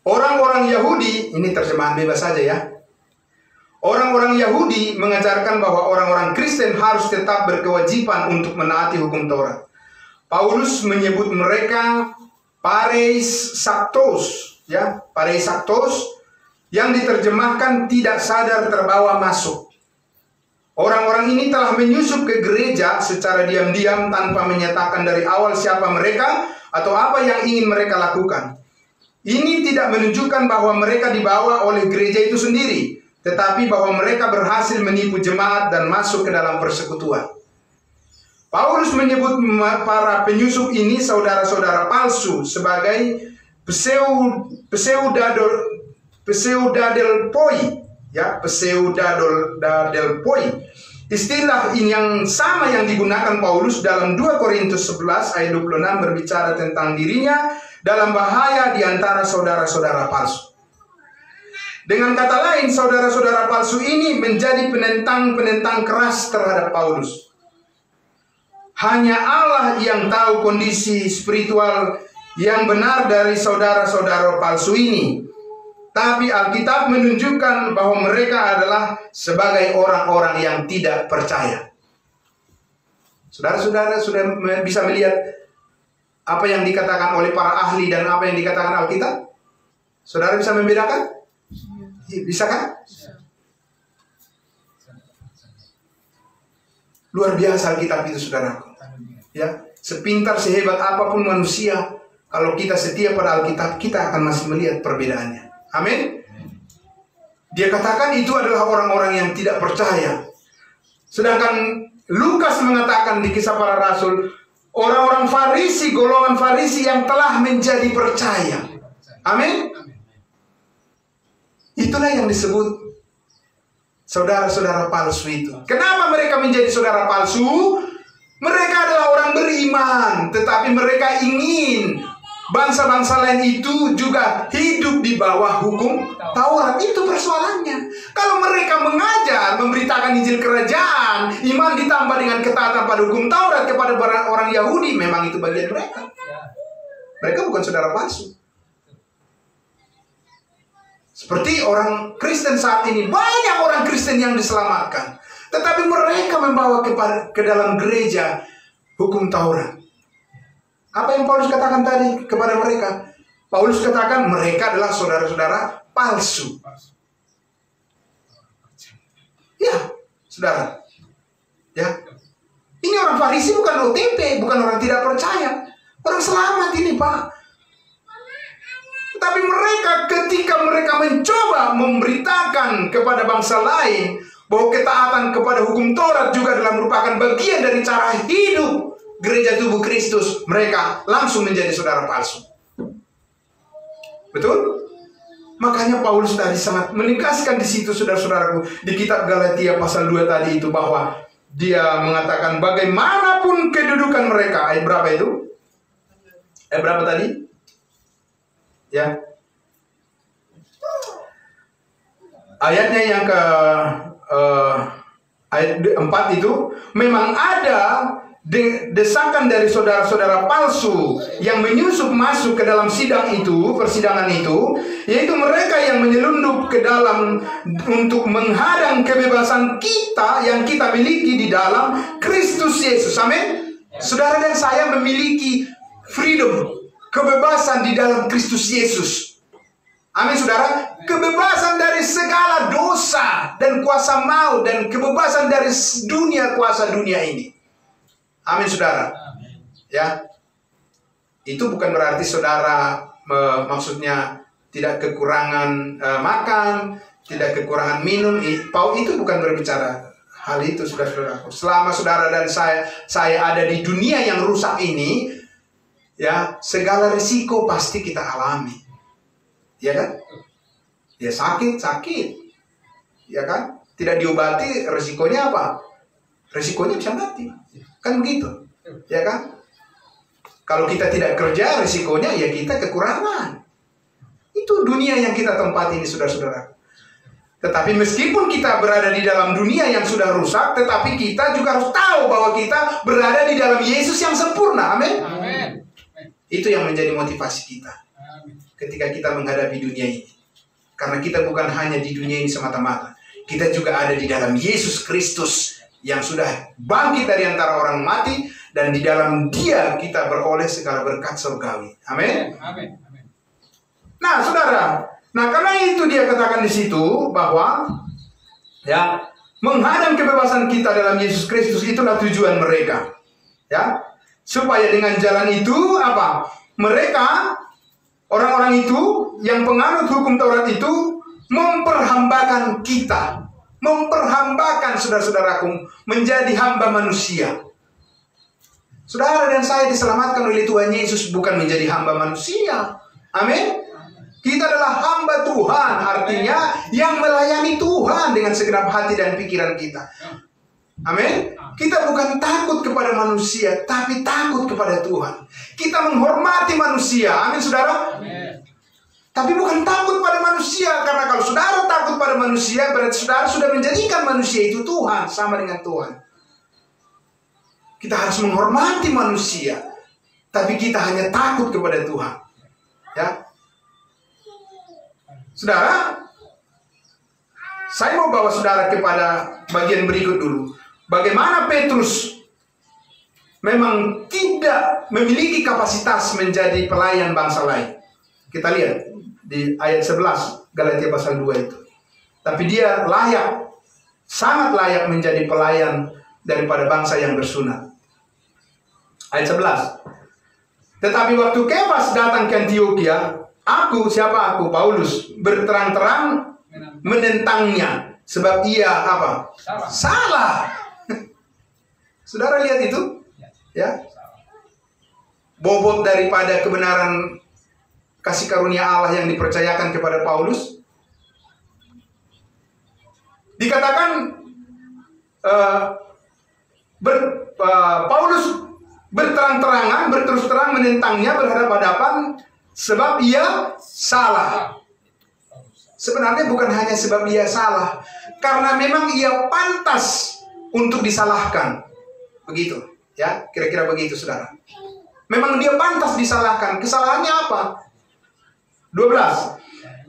Orang-orang Yahudi, ini terjemahan bebas saja ya. Orang-orang Yahudi mengajarkan bahwa orang-orang Kristen harus tetap berkewajiban untuk menaati hukum Taurat. Paulus menyebut mereka pareisaktos, ya, pareisaktos, yang diterjemahkan tidak sadar terbawa masuk. Orang-orang ini telah menyusup ke gereja secara diam-diam tanpa menyatakan dari awal siapa mereka atau apa yang ingin mereka lakukan. Ini tidak menunjukkan bahwa mereka dibawa oleh gereja itu sendiri, tetapi bahwa mereka berhasil menipu jemaat dan masuk ke dalam persekutuan. Paulus menyebut para penyusup ini saudara-saudara palsu sebagai pseudadelpoi, ya, pseudadelpoi. Istilah ini yang sama yang digunakan Paulus dalam 2 Korintus 11 ayat 26 berbicara tentang dirinya dalam bahaya di antara saudara-saudara palsu. Dengan kata lain, saudara-saudara palsu ini menjadi penentang-penentang keras terhadap Paulus. Hanya Allah yang tahu kondisi spiritual yang benar dari saudara-saudara palsu ini. Tapi Alkitab menunjukkan bahwa mereka adalah sebagai orang-orang yang tidak percaya. Saudara-saudara sudah bisa melihat apa yang dikatakan oleh para ahli dan apa yang dikatakan Alkitab? Saudara bisa membedakan? Bisa kan? Luar biasa Alkitab itu, saudaraku. Ya, sepintar sehebat apapun manusia, kalau kita setia pada Alkitab, kita akan masih melihat perbedaannya. Amin. Dia katakan itu adalah orang-orang yang tidak percaya. Sedangkan Lukas mengatakan di Kisah Para Rasul, orang-orang Farisi, golongan Farisi yang telah menjadi percaya. Amin. Itulah yang disebut saudara-saudara palsu itu. Kenapa mereka menjadi saudara palsu? Mereka adalah orang beriman, tetapi mereka ingin bangsa-bangsa lain itu juga hidup di bawah hukum Taurat. Itu persoalannya. Kalau mereka mengajar, memberitakan Injil Kerajaan, iman ditambah dengan ketaatan pada hukum Taurat kepada orang Yahudi, memang itu bagian mereka. Mereka bukan saudara palsu. Seperti orang Kristen saat ini, banyak orang Kristen yang diselamatkan, tetapi mereka membawa ke dalam gereja hukum Taurat. Apa yang Paulus katakan tadi kepada mereka? Paulus katakan mereka adalah saudara-saudara palsu. Ya, saudara. Ya. Ini orang Farisi bukan OTP, bukan orang tidak percaya. Orang selamat ini, Pak. Tapi mereka ketika mereka mencoba memberitakan kepada bangsa lain bahwa ketaatan kepada hukum Taurat juga adalah merupakan bagian dari cara hidup gereja tubuh Kristus, mereka langsung menjadi saudara palsu. Betul? Makanya Paulus tadi sangat menegaskan di situ, saudara-saudaraku, di kitab Galatia pasal 2 tadi itu, bahwa dia mengatakan bagaimanapun kedudukan mereka. Ayat berapa itu? Ayat berapa tadi? Ya. Ayatnya yang ke ayat 4 itu, memang ada desakan dari saudara-saudara palsu yang menyusup masuk ke dalam persidangan itu, yaitu mereka yang menyelundup ke dalam untuk menghadang kebebasan kita yang kita miliki di dalam Kristus Yesus. Amin. Saudara dan saya memiliki freedom, kebebasan di dalam Kristus Yesus. Amin, saudara. Kebebasan dari segala dosa dan kuasa maut, dan kebebasan dari kuasa dunia ini. Amin, saudara. Ya, itu bukan berarti saudara maksudnya tidak kekurangan makan, tidak kekurangan minum. Itu bukan berbicara hal itu, saudara-saudaraku. Selama saudara dan saya ada di dunia yang rusak ini, ya, segala risiko pasti kita alami, ya kan? Ya, sakit, ya kan? Tidak diobati, risikonya apa? Risikonya bisa mati. Kan begitu, ya kan? Kalau kita tidak kerja, risikonya ya kita kekurangan. Itu dunia yang kita tempati ini, saudara-saudara. Tetapi meskipun kita berada di dalam dunia yang sudah rusak, tetapi kita juga harus tahu bahwa kita berada di dalam Yesus yang sempurna. Amin. Amin. Itu yang menjadi motivasi kita ketika kita menghadapi dunia ini. Karena kita bukan hanya di dunia ini semata-mata. Kita juga ada di dalam Yesus Kristus yang sudah bangkit dari antara orang mati, dan di dalam Dia kita beroleh segala berkat surgawi. Amin. Amin. Nah, saudara, karena itu dia katakan di situ bahwa ya, menghadang kebebasan kita dalam Yesus Kristus itulah tujuan mereka. Ya, supaya dengan jalan itu apa? Mereka, orang-orang itu yang penganut hukum Taurat itu memperhambakan kita. Memperhambakan saudara-saudaraku menjadi hamba manusia. Saudara dan saya diselamatkan oleh Tuhan Yesus bukan menjadi hamba manusia. Amin. Kita adalah hamba Tuhan, artinya yang melayani Tuhan dengan segenap hati dan pikiran kita. Amin. Kita bukan takut kepada manusia, tapi takut kepada Tuhan. Kita menghormati manusia. Amin, saudara. Amin. Tapi bukan takut pada manusia, karena kalau saudara manusia, berarti saudara sudah menjadikan manusia itu Tuhan, sama dengan Tuhan. Kita harus menghormati manusia, tapi kita hanya takut kepada Tuhan. Ya, saudara, saya mau bawa saudara kepada bagian berikut dulu. Bagaimana Petrus memang tidak memiliki kapasitas menjadi pelayan bangsa lain. Kita lihat di ayat 11 Galatia pasal 2 itu. Tapi dia layak, sangat layak menjadi pelayan daripada bangsa yang bersunat. Ayat 11. Tetapi waktu Kefas datang ke Antiokhia, aku, siapa aku? Paulus, berterang-terang menentangnya. Sebab ia apa? Salah. Saudara lihat itu? Ya. Bobot daripada kebenaran kasih karunia Allah yang dipercayakan kepada Paulus. Dikatakan Paulus berterang-terangan, berterus terang menentangnya berhadapan-hadapan sebab ia salah. Sebenarnya bukan hanya sebab ia salah, karena memang ia pantas untuk disalahkan. Begitu, ya, kira-kira begitu, saudara. Memang dia pantas disalahkan. Kesalahannya apa? 12.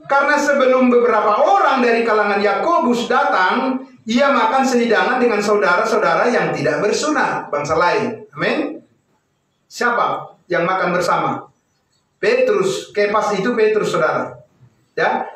Karena sebelum beberapa orang dari kalangan Yakobus datang, ia makan sehidangan dengan saudara-saudara yang tidak bersunat, bangsa lain. Amin. Siapa yang makan bersama? Petrus. Kefas itu Petrus, saudara. Ya.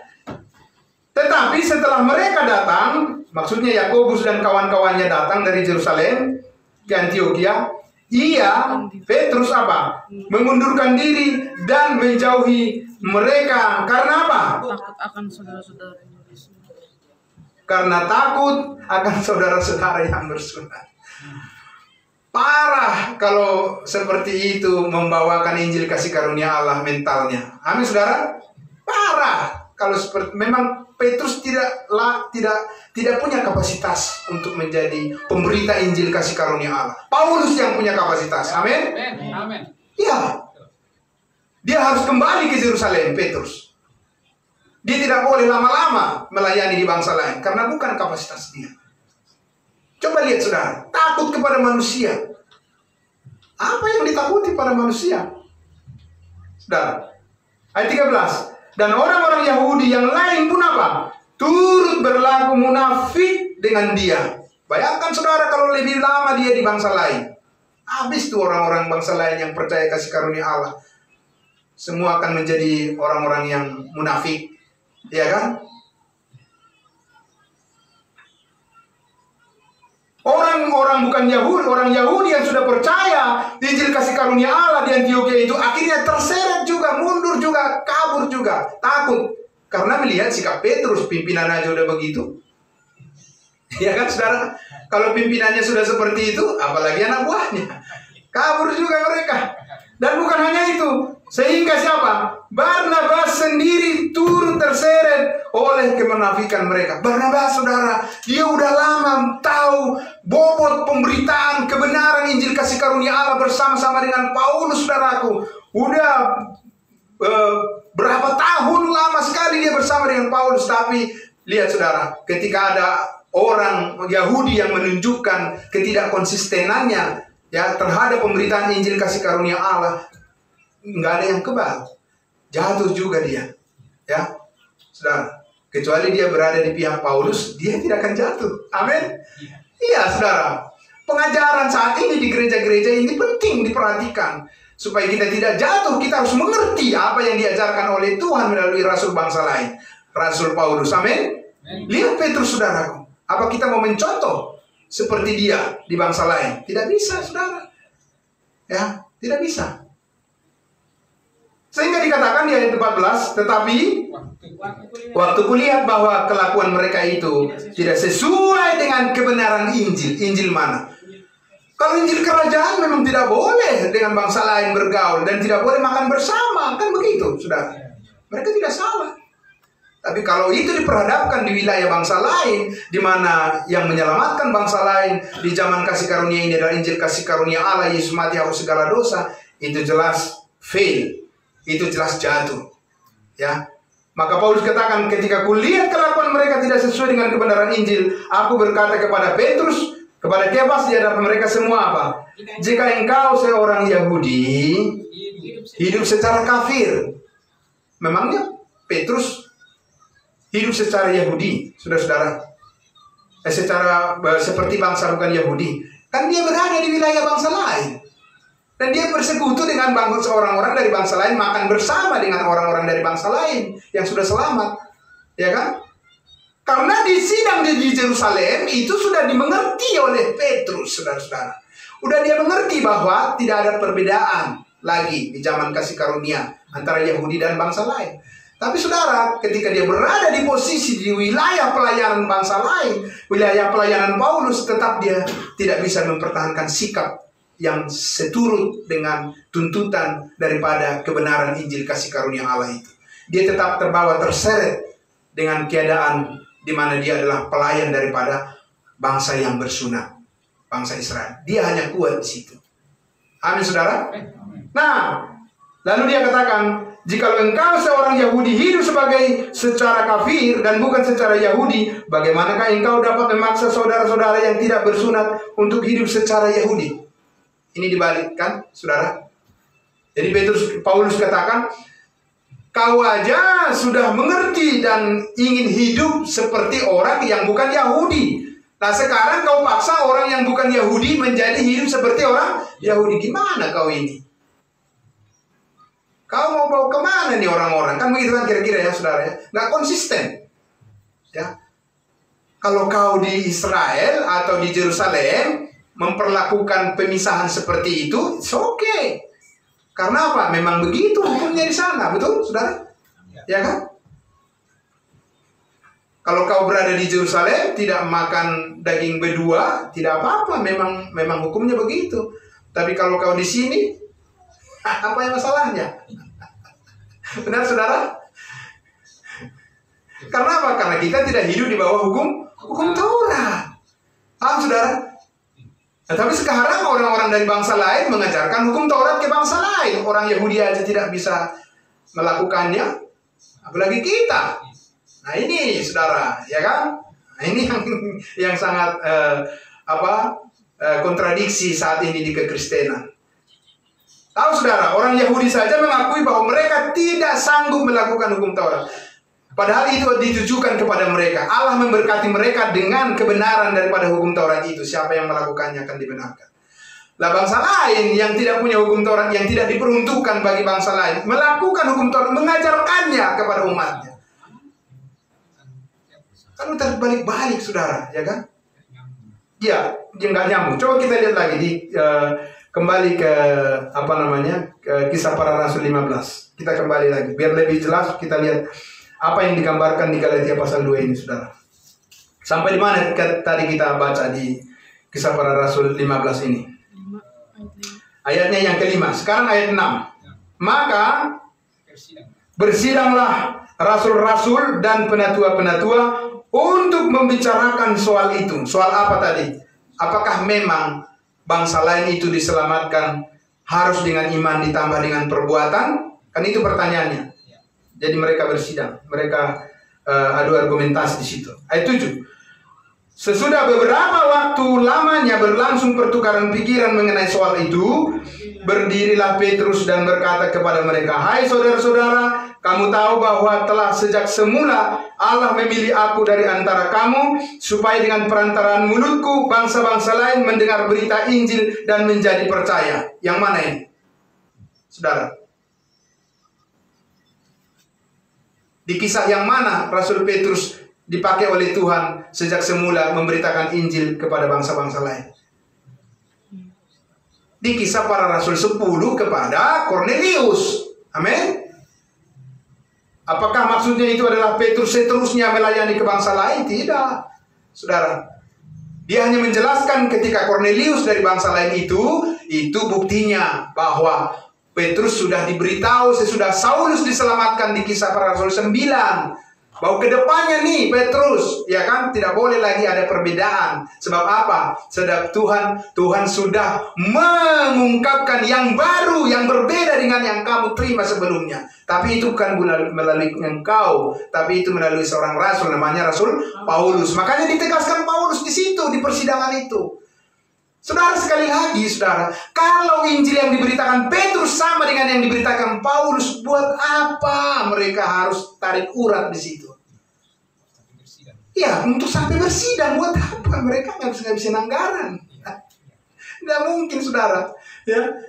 Tetapi setelah mereka datang, maksudnya Yakobus dan kawan-kawannya datang dari Yerusalem ke Antiokhia, ia, Petrus apa? Mengundurkan diri dan menjauhi mereka. Karena apa? Takut akan saudara-saudara yang bersunat. Karena takut akan saudara-saudara yang bersunat. Parah kalau seperti itu membawakan Injil kasih karunia Allah mentalnya. Amin, saudara? Parah. Kalau seperti memang Petrus tidak punya kapasitas untuk menjadi pemberita Injil kasih karunia Allah. Paulus yang punya kapasitas. Amin. Amin. Ya. Dia harus kembali ke Yerusalem, Petrus. Dia tidak boleh lama-lama melayani di bangsa lain karena bukan kapasitas dia. Coba lihat, saudara, takut kepada manusia. Apa yang ditakuti pada manusia? Saudara, ayat 13. Dan orang-orang Yahudi yang lain pun apa? Turut berlaku munafik dengan dia. Bayangkan, saudara, kalau lebih lama dia di bangsa lain. Habis tuh orang-orang bangsa lain yang percaya kasih karunia Allah. Semua akan menjadi orang-orang yang munafik. Ya kan? Orang-orang bukan Yahudi, orang Yahudi yang sudah percaya Injil kasih karunia Allah di Antiokhia itu akhirnya terseret juga, mundur juga, kabur juga, takut karena melihat sikap Petrus. Pimpinan aja udah begitu. Ya kan, saudara? Kalau pimpinannya sudah seperti itu, apalagi anak buahnya. Kabur juga mereka. Dan bukan hanya itu, sehingga siapa? Barnabas sendiri turut terseret oleh kemunafikan mereka. Barnabas, saudara, dia udah lama tahu bobot pemberitaan kebenaran Injil kasih karunia Allah bersama-sama dengan Paulus, saudaraku. Udah berapa tahun lama sekali dia bersama dengan Paulus. Tapi lihat, saudara, ketika ada orang Yahudi yang menunjukkan ketidakkonsistenannya ya terhadap pemberitaan Injil kasih karunia Allah, nggak ada yang kebal, jatuh juga dia, ya, saudara. Kecuali dia berada di pihak Paulus, dia tidak akan jatuh. Amin. Iya, saudara. Pengajaran saat ini di gereja-gereja ini penting diperhatikan supaya kita tidak jatuh. Kita harus mengerti apa yang diajarkan oleh Tuhan melalui rasul bangsa lain, Rasul Paulus. Amin. Lihat Petrus, saudaraku. Apa kita mau mencontoh seperti dia di bangsa lain? Tidak bisa, saudara. Ya, tidak bisa. Sehingga dikatakan di ayat 14, tetapi waktu kulihat bahwa kelakuan mereka itu tidak sesuai dengan kebenaran Injil. Injil mana? Kalau Injil kerajaan memang tidak boleh dengan bangsa lain bergaul dan tidak boleh makan bersama, kan begitu, saudara? Mereka tidak salah. Tapi kalau itu diperhadapkan di wilayah bangsa lain, di mana yang menyelamatkan bangsa lain di zaman kasih karunia ini adalah Injil kasih karunia Allah, Yesus mati hapus segala dosa, itu jelas fail, itu jelas jatuh. Ya, Maka Paulus katakan, ketika kulihat kelakuan mereka tidak sesuai dengan kebenaran Injil, aku berkata kepada Petrus, kepada Kefas di hadapan mereka semua apa? Jika engkau seorang Yahudi hidup secara kafir. Memangnya Petrus hidup secara Yahudi, saudara-saudara? Seperti bangsa bukan Yahudi. Kan dia berada di wilayah bangsa lain. Dan dia bersekutu dengan orang-orang dari bangsa lain, makan bersama dengan orang-orang dari bangsa lain yang sudah selamat, ya kan? Karena di sidang di Yerusalem itu sudah dimengerti oleh Petrus, saudara-saudara. Udah dia mengerti bahwa tidak ada perbedaan lagi di zaman kasih karunia antara Yahudi dan bangsa lain. Tapi saudara, ketika dia berada di posisi di wilayah pelayanan bangsa lain, wilayah pelayanan Paulus, tetap dia tidak bisa mempertahankan sikap yang seturut dengan tuntutan daripada kebenaran Injil kasih karunia Allah itu. Dia tetap terbawa terseret dengan keadaan di mana dia adalah pelayan daripada bangsa yang bersunat, bangsa Israel. Dia hanya kuat di situ. Amin, saudara. Nah, lalu dia katakan, jikalau engkau seorang Yahudi hidup secara kafir dan bukan secara Yahudi, bagaimanakah engkau dapat memaksa saudara-saudara yang tidak bersunat untuk hidup secara Yahudi? Ini dibalikkan, saudara. Jadi Paulus katakan, kau aja sudah mengerti dan ingin hidup seperti orang yang bukan Yahudi. Nah sekarang kau paksa orang yang bukan Yahudi menjadi hidup seperti orang Yahudi. Gimana kau ini? Kau mau bawa kemana nih orang-orang? Kan begitu kan kira-kira ya, saudara ya. Nggak konsisten. Ya. Kalau kau di Israel atau di Yerusalem memperlakukan pemisahan seperti itu, it's okay. Karena apa? Memang begitu hukumnya di sana, betul, saudara? Ya kan? Kalau kau berada di Yerusalem tidak makan daging berdua, tidak apa-apa. Memang hukumnya begitu. Tapi kalau kau di sini, apa yang masalahnya? Benar, saudara? Karena apa? Karena kita tidak hidup di bawah hukum Taurat. Paham, saudara? Nah, tapi sekarang orang-orang dari bangsa lain mengajarkan hukum Taurat ke bangsa lain. Orang Yahudi aja tidak bisa melakukannya, apalagi kita. Nah ini, saudara, ya kan? Nah, ini yang sangat kontradiksi saat ini di kekristenan. Tahu, saudara, orang Yahudi saja mengakui bahwa mereka tidak sanggup melakukan hukum Taurat. Padahal itu ditujukan kepada mereka. Allah memberkati mereka dengan kebenaran daripada hukum Taurat itu. Siapa yang melakukannya akan dibenarkan. Lah bangsa lain yang tidak punya hukum Taurat, yang tidak diperuntukkan bagi bangsa lain, melakukan hukum Taurat, mengajarkannya kepada umatnya. Kan terbalik-balik, saudara, ya kan? Ya, dia nggak nyambung. Coba kita lihat lagi kembali ke Kisah Para Rasul 15. Kita kembali lagi biar lebih jelas kita lihat apa yang digambarkan di Galatia pasal 2 ini, saudara. Sampai di mana tadi kita baca di Kisah Para Rasul 15 ini? Ayatnya yang kelima. Sekarang ayat 6. Maka bersidanglah rasul-rasul dan penatua-penatua untuk membicarakan soal itu. Soal apa tadi? Apakah memang bangsa lain itu diselamatkan harus dengan iman ditambah dengan perbuatan? Kan itu pertanyaannya. Jadi mereka bersidang, mereka adu argumentasi di situ. Ayat 7. Sesudah beberapa waktu lamanya berlangsung pertukaran pikiran mengenai soal itu, berdirilah Petrus dan berkata kepada mereka, "Hai saudara-saudara, kamu tahu bahwa telah sejak semula Allah memilih aku dari antara kamu, supaya dengan perantaraan mulutku bangsa-bangsa lain mendengar berita Injil dan menjadi percaya." Yang mana ini, saudara? Di kisah yang mana Rasul Petrus dipakai oleh Tuhan sejak semula memberitakan Injil kepada bangsa-bangsa lain? Di Kisah Para Rasul 10 kepada Kornelius. Amin. Apakah maksudnya itu adalah Petrus seterusnya melayani ke bangsa lain? Tidak, saudara. Dia hanya menjelaskan ketika Kornelius dari bangsa lain itu buktinya bahwa Petrus sudah diberitahu sesudah Saulus diselamatkan di Kisah Para Rasul 9 bahwa kedepannya nih Petrus, ya kan, tidak boleh lagi ada perbedaan. Sebab apa? Sebab Tuhan sudah mengungkapkan yang baru, yang berbeda dengan yang kamu terima sebelumnya. Tapi itu bukan melalui engkau, tapi itu melalui seorang rasul, namanya Rasul Paulus. Makanya ditegaskan Paulus di situ, di persidangan itu. Saudara, sekali lagi, saudara, kalau Injil yang diberitakan Petrus sama dengan yang diberitakan Paulus, buat apa mereka harus tarik urat di situ? Ya, untuk sampai bersidang, buat apa? Mereka ngabisin anggaran. Nggak mungkin, saudara. Ya.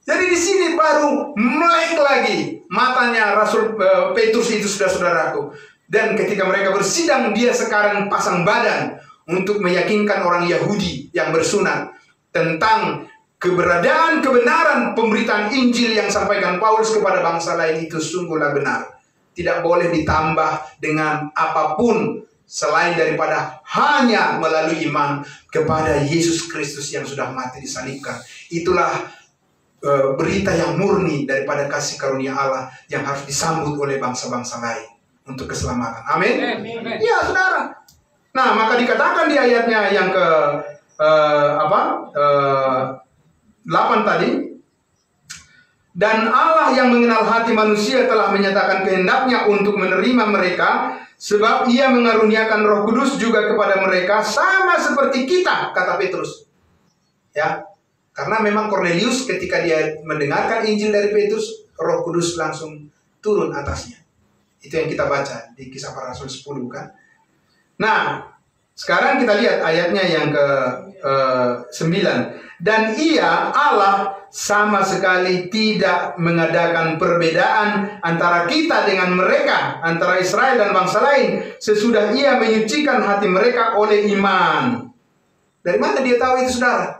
Jadi di sini baru melek lagi matanya Rasul Petrus itu, saudaraku. Dan ketika mereka bersidang, dia sekarang pasang badan untuk meyakinkan orang Yahudi yang bersunat tentang keberadaan kebenaran pemberitaan Injil yang sampaikan Paulus kepada bangsa lain itu sungguhlah benar. Tidak boleh ditambah dengan apapun selain daripada hanya melalui iman kepada Yesus Kristus yang sudah mati disalibkan. Itulah berita yang murni daripada kasih karunia Allah yang harus disambut oleh bangsa-bangsa lain untuk keselamatan. Amin. Ya, saudara. Nah, maka dikatakan di ayatnya yang ke 8 tadi, dan Allah yang mengenal hati manusia telah menyatakan kehendaknya untuk menerima mereka, sebab ia mengaruniakan Roh Kudus juga kepada mereka sama seperti kita, kata Petrus. Ya, karena memang Cornelius ketika dia mendengarkan Injil dari Petrus, Roh Kudus langsung turun atasnya. Itu yang kita baca di Kisah Para Rasul 10, kan? Nah, sekarang kita lihat ayatnya yang ke 9. Dan ia, Allah, sama sekali tidak mengadakan perbedaan antara kita dengan mereka, antara Israel dan bangsa lain, sesudah ia menyucikan hati mereka oleh iman. Dari mana dia tahu itu, saudara?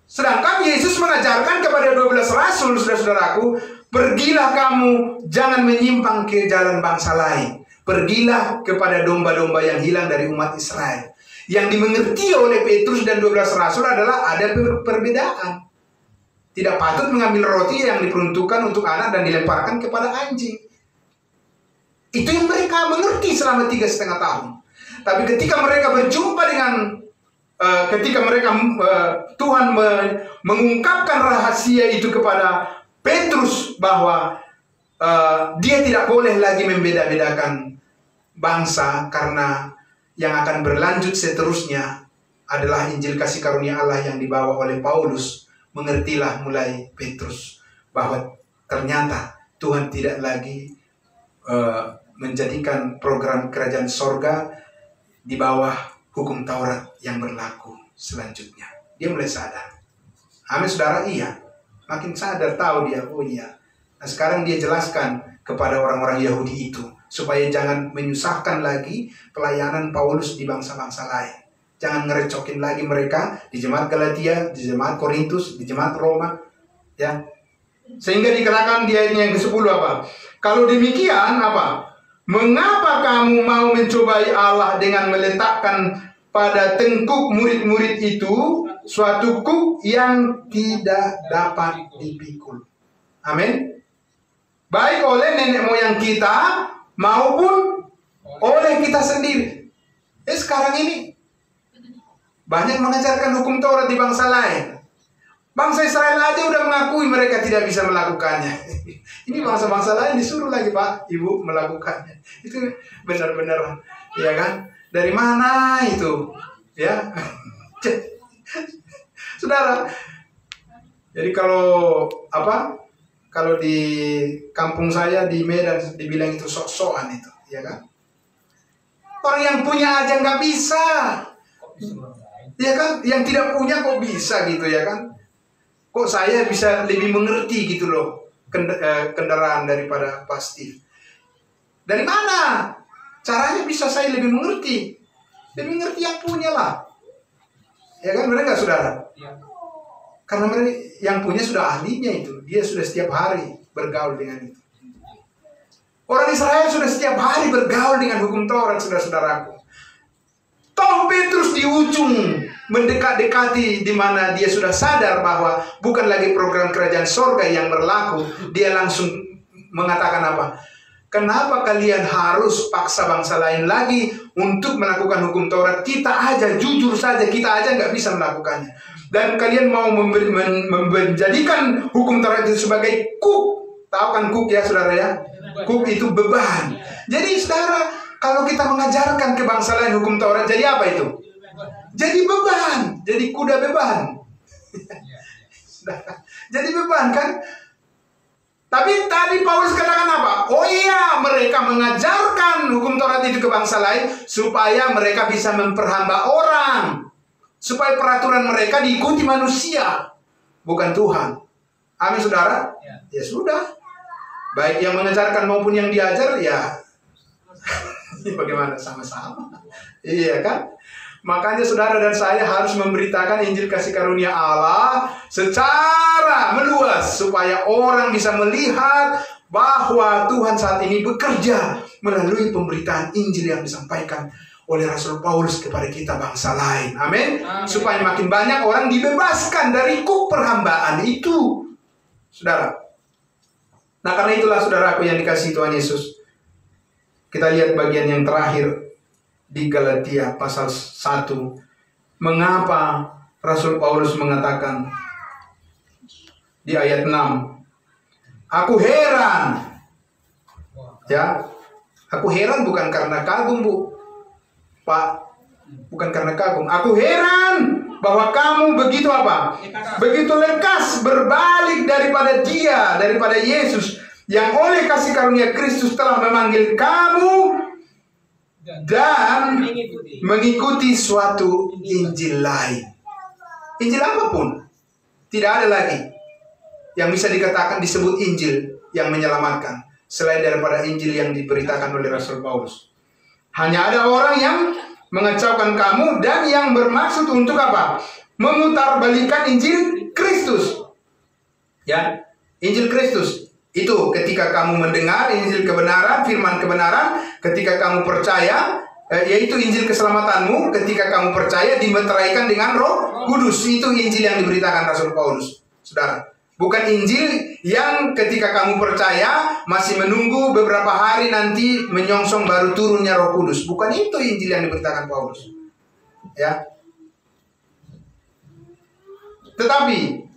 Sedangkan Yesus mengajarkan kepada 12 rasul, saudara-saudaraku, pergilah kamu, jangan menyimpang ke jalan bangsa lain. Pergilah kepada domba-domba yang hilang dari umat Israel. Yang dimengerti oleh Petrus dan 12 rasul adalah ada perbedaan. Tidak patut mengambil roti yang diperuntukkan untuk anak dan dilemparkan kepada anjing. Itu yang mereka mengerti selama 3,5 tahun. Tapi ketika mereka berjumpa dengan Tuhan mengungkapkan rahasia itu kepada Petrus bahwa dia tidak boleh lagi membeda-bedakan bangsa, karena yang akan berlanjut seterusnya adalah Injil kasih karunia Allah yang dibawa oleh Paulus. Mengertilah mulai Petrus bahwa ternyata Tuhan tidak lagi menjadikan program kerajaan sorga di bawah hukum Taurat yang berlaku selanjutnya. Dia mulai sadar. Amin, saudara. Iya, makin sadar, tahu dia, oh iya. Nah, sekarang dia jelaskan kepada orang-orang Yahudi itu supaya jangan menyusahkan lagi pelayanan Paulus di bangsa-bangsa lain. Jangan ngerecokin lagi mereka di jemaat Galatia, di jemaat Korintus, di jemaat Roma, ya. Sehingga dikatakan di ayatnya yang ke-10 apa? Kalau demikian apa? Mengapa kamu mau mencobai Allah dengan meletakkan pada tengkuk murid-murid itu suatu kuk yang tidak dapat dipikul? Amin. Baik oleh nenek moyang kita maupun oleh kita sendiri. Sekarang ini banyak mengajarkan hukum Taurat di bangsa lain. Bangsa Israel aja udah mengakui mereka tidak bisa melakukannya. Ini bangsa-bangsa lain disuruh lagi, Pak, Ibu, melakukannya. Itu benar-benar, ya kan? Dari mana itu? Ya, saudara. Jadi kalau kalau di kampung saya di Medan dibilang itu sok-sokan itu, ya kan? Orang yang punya aja nggak bisa, ya kan? Yang tidak punya kok bisa gitu, ya kan? Kok saya bisa lebih mengerti gitu loh kendaraan daripada Pak Steve? Dari mana caranya bisa saya lebih mengerti? Lebih mengerti yang punya lah, ya kan? Benar nggak, saudara? Karena mereka yang punya sudah ahlinya itu. Dia sudah setiap hari bergaul dengan itu. Orang Israel sudah setiap hari bergaul dengan hukum Taurat, saudara-saudaraku. Toh Petrus di ujung mendekat-dekati di mana dia sudah sadar bahwa bukan lagi program kerajaan sorga yang berlaku. Dia langsung mengatakan apa? Kenapa kalian harus paksa bangsa lain lagi untuk melakukan hukum Taurat? Kita aja, jujur saja, kita aja nggak bisa melakukannya. Dan kalian mau menjadikan hukum Taurat itu sebagai kuk. Tahu kan kuk ya saudara ya? Kuk itu beban. Jadi saudara, kalau kita mengajarkan ke bangsa lain hukum Taurat, jadi apa itu? Jadi beban. Jadi kuda beban. Jadi beban kan? Tapi tadi Paulus katakan apa? Oh iya, mereka mengajarkan hukum Taurat itu ke bangsa lain supaya mereka bisa memperhamba orang. Supaya peraturan mereka diikuti manusia, bukan Tuhan. Amin saudara? Ya sudah. Baik yang mengajarkan maupun yang diajar, ya bagaimana, sama-sama. Iya kan? Makanya saudara dan saya harus memberitakan Injil kasih karunia Allah secara meluas supaya orang bisa melihat bahwa Tuhan saat ini bekerja melalui pemberitaan Injil yang disampaikan oleh Rasul Paulus kepada kita bangsa lain. Amin. Supaya makin banyak orang dibebaskan dari kuk perhambaan itu. Saudara. Nah, karena itulah saudaraku yang dikasihi Tuhan Yesus. Kita lihat bagian yang terakhir di Galatia pasal 1. Mengapa Rasul Paulus mengatakan di ayat 6, aku heran. Ya, aku heran bukan karena kagum, Bu. Pak, bukan karena kagum. Aku heran bahwa kamu begitu apa? Begitu lekas berbalik daripada Dia, daripada Yesus yang oleh kasih karunia Kristus telah memanggil kamu dan mengikuti suatu Injil lain. Injil apapun, tidak ada lagi yang bisa dikatakan disebut Injil yang menyelamatkan selain daripada Injil yang diberitakan oleh Rasul Paulus. Hanya ada orang yang mengacaukan kamu dan yang bermaksud untuk apa? Memutarbalikkan Injil Kristus. Ya, Injil Kristus. Itu ketika kamu mendengar Injil kebenaran, firman kebenaran, ketika kamu percaya, yaitu Injil keselamatanmu, ketika kamu percaya dimeteraikan dengan Roh Kudus. Itu Injil yang diberitakan Rasul Paulus, saudara. Bukan Injil yang ketika kamu percaya masih menunggu beberapa hari nanti menyongsong baru turunnya Roh Kudus. Bukan itu Injil yang diberitakan Paulus. Ya. Tetapi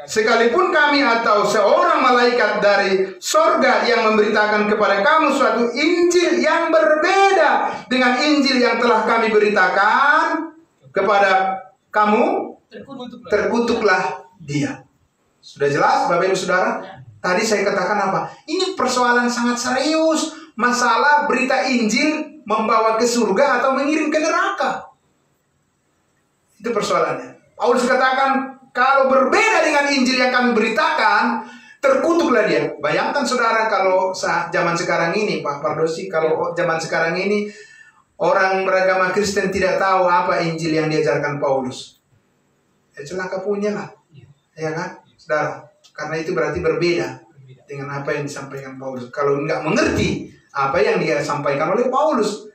sekalipun kami atau seorang malaikat dari sorga yang memberitakan kepada kamu suatu Injil yang berbeda dengan Injil yang telah kami beritakan kepada kamu, terkutuklah dia. Sudah jelas Bapak Ibu Saudara? Tadi saya katakan apa? Ini persoalan sangat serius. Masalah berita Injil membawa ke surga atau mengirim ke neraka. Itu persoalannya. Paulus katakan, kalau berbeda dengan Injil yang kami beritakan, terkutuklah dia. Bayangkan saudara kalau zaman sekarang ini, Pak Pardosi, kalau zaman sekarang ini orang beragama Kristen tidak tahu apa Injil yang diajarkan Paulus. Ya celaka punya lah. Ya kan? Saudara, karena itu berarti berbeda dengan apa yang disampaikan Paulus. Kalau nggak mengerti apa yang dia sampaikan oleh Paulus.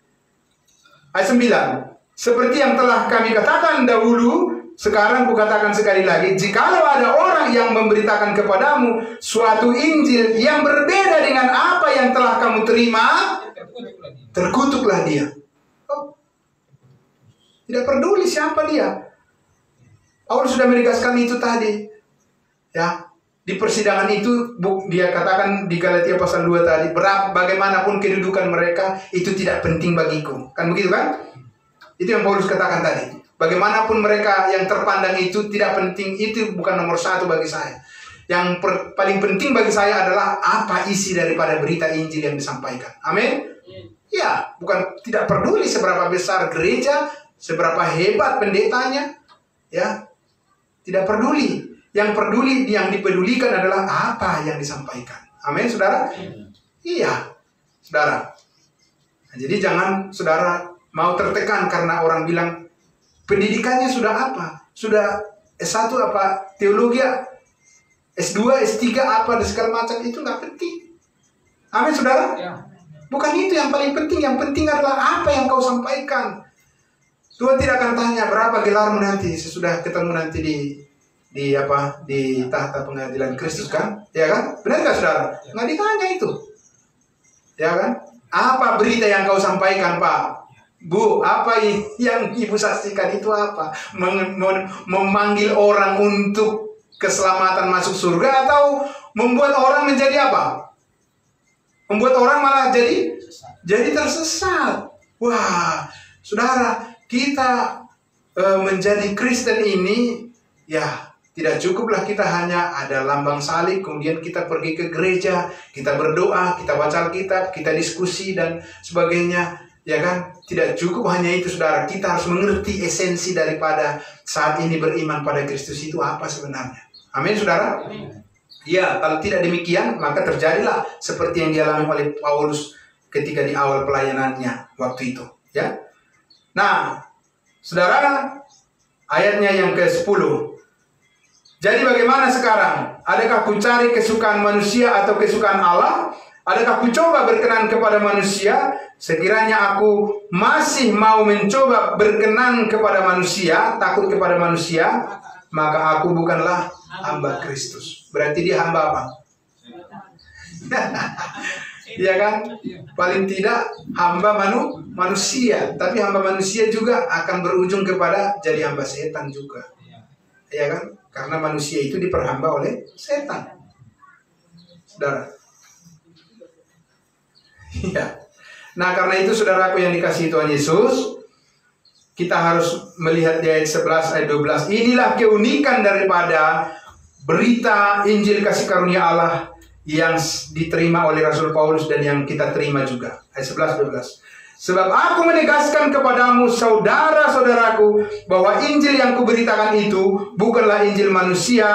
Ayat 9. Seperti yang telah kami katakan dahulu, sekarang kukatakan sekali lagi, jikalau ada orang yang memberitakan kepadamu suatu Injil yang berbeda dengan apa yang telah kamu terima, terkutuklah dia. Oh. Tidak peduli siapa dia. Paulus sudah menegaskan itu tadi. Ya, di persidangan itu dia katakan di Galatia pasal 2 tadi, bagaimanapun kedudukan mereka itu tidak penting bagiku. Kan begitu kan? Itu yang Paulus katakan tadi. Bagaimanapun mereka yang terpandang itu tidak penting, itu bukan nomor satu bagi saya. Yang paling penting bagi saya adalah apa isi daripada berita Injil yang disampaikan. Amin. Ya, bukan tidak peduli seberapa besar gereja, seberapa hebat pendetanya, ya, tidak peduli. Yang peduli, yang dipedulikan adalah apa yang disampaikan. Amin, saudara? Iya, saudara. Nah, jadi jangan saudara mau tertekan karena orang bilang pendidikannya sudah apa? Sudah S1 apa? Teologi, S2, S3 apa, dan segala macam. Itu nggak penting. Amin, saudara? Bukan itu yang paling penting. Yang penting adalah apa yang kau sampaikan. Tuhan tidak akan tanya berapa gelarmu nanti sesudah ketemu nanti di tahta pengadilan Kristus, kan? Ya kan? Benar nggak saudara? Nggak ditanya itu. Ya kan? Apa berita yang kau sampaikan, Pak? Bu, apa yang ibu saksikan itu apa? Memanggil orang untuk keselamatan masuk surga atau membuat orang menjadi apa? Membuat orang malah jadi tersesat. Wah, saudara, kita menjadi Kristen ini, ya tidak cukuplah kita hanya ada lambang salib, kemudian kita pergi ke gereja, kita berdoa, kita baca Alkitab, kita diskusi dan sebagainya. Ya kan, tidak cukup hanya itu, saudara. Kita harus mengerti esensi daripada saat ini beriman pada Kristus itu apa sebenarnya. Amin, saudara. Ya, kalau tidak demikian maka terjadilah seperti yang dialami oleh Paulus ketika di awal pelayanannya waktu itu. Ya. Nah, saudara, ayatnya yang ke-10. Jadi bagaimana sekarang? Adakah ku cari kesukaan manusia atau kesukaan Allah? Adakah ku coba berkenan kepada manusia? Sekiranya aku masih mau mencoba berkenan kepada manusia, takut kepada manusia, maka aku bukanlah hamba Kristus. Berarti dia hamba apa? Iya kan? Paling tidak hamba manusia. Tapi hamba manusia juga akan berujung kepada jadi hamba setan juga. Iya kan? Karena manusia itu diperhamba oleh setan. Saudara. Iya. Nah, karena itu saudaraku yang dikasihi Tuhan Yesus, kita harus melihat di ayat 11 ayat 12. Inilah keunikan daripada berita Injil kasih karunia Allah yang diterima oleh Rasul Paulus dan yang kita terima juga. Ayat 11-12. Sebab aku menegaskan kepadamu saudara-saudaraku bahwa Injil yang kuberitakan itu bukanlah Injil manusia,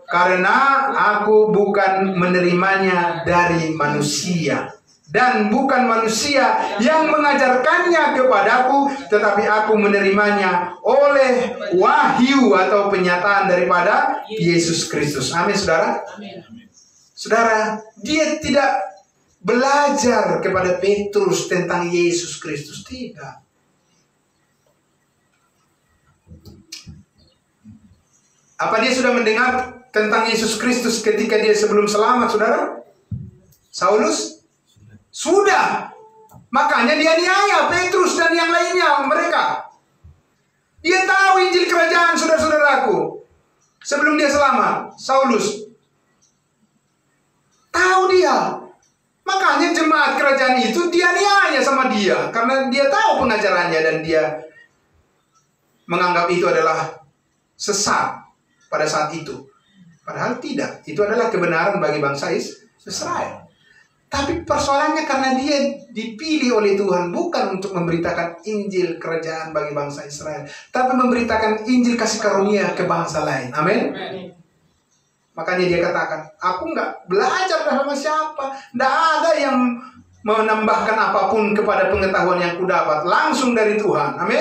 karena aku bukan menerimanya dari manusia. Dan bukan manusia yang mengajarkannya kepadaku, tetapi aku menerimanya oleh wahyu atau penyataan daripada Yesus Kristus. Amin, saudara. Saudara, dia tidak belajar kepada Petrus tentang Yesus Kristus, tidak. Apa dia sudah mendengar tentang Yesus Kristus ketika dia sebelum selamat, saudara? Saulus? Sudah. Makanya dia niaya Petrus dan yang lainnya, mereka. Dia tahu Injil kerajaan, saudara-saudaraku. Sebelum dia selamat, Saulus. Tahu dia. Makanya jemaat kerajaan itu dia niaya sama dia. Karena dia tahu pengajarannya dan dia menganggap itu adalah sesat pada saat itu. Padahal tidak. Itu adalah kebenaran bagi bangsa Israel. Tapi persoalannya karena dia dipilih oleh Tuhan bukan untuk memberitakan Injil kerajaan bagi bangsa Israel, tapi memberitakan Injil kasih karunia ke bangsa lain. Amin. Makanya dia katakan, aku nggak belajar sama siapa, nggak ada yang menambahkan apapun kepada pengetahuan yang kudapat, langsung dari Tuhan. Amin.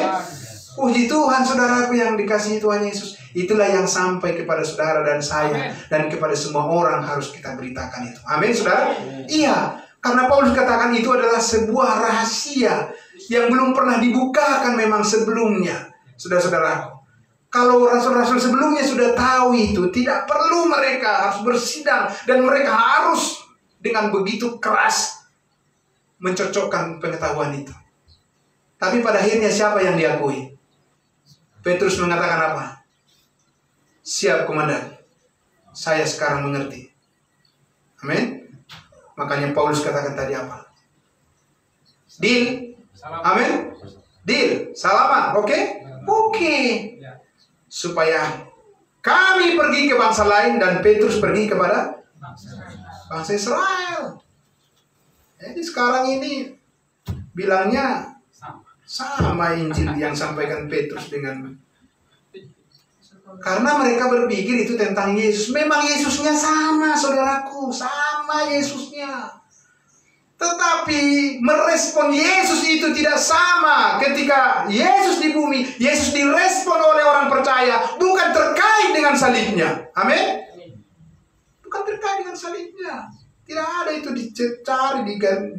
Puji Tuhan, saudaraku yang dikasihi Tuhan Yesus. Itulah yang sampai kepada saudara dan saya. Amen. Dan kepada semua orang harus kita beritakan itu. Amin, saudara? Amen. Iya, karena Paulus katakan itu adalah sebuah rahasia yang belum pernah dibukakan memang sebelumnya. Saudara-saudaraku, kalau rasul-rasul sebelumnya sudah tahu itu, tidak perlu mereka harus bersidang. Dan mereka harus dengan begitu keras mencocokkan pengetahuan itu. Tapi pada akhirnya siapa yang diakui? Petrus mengatakan apa? Siap, komandan. Saya sekarang mengerti. Amin. Makanya Paulus katakan tadi apa? Deal. Amin. Deal. Salaman. Oke? Oke. Supaya kami pergi ke bangsa lain dan Petrus pergi kepada bangsa Israel. Jadi sekarang ini bilangnya sama Injil yang sampaikan Petrus dengan, karena mereka berpikir itu tentang Yesus. Memang Yesusnya sama, saudaraku, sama Yesusnya. Tetapi merespon Yesus itu tidak sama. Ketika Yesus di bumi, Yesus direspon oleh orang percaya bukan terkait dengan salibnya. Amin. Bukan terkait dengan salibnya. Tidak ada itu dicari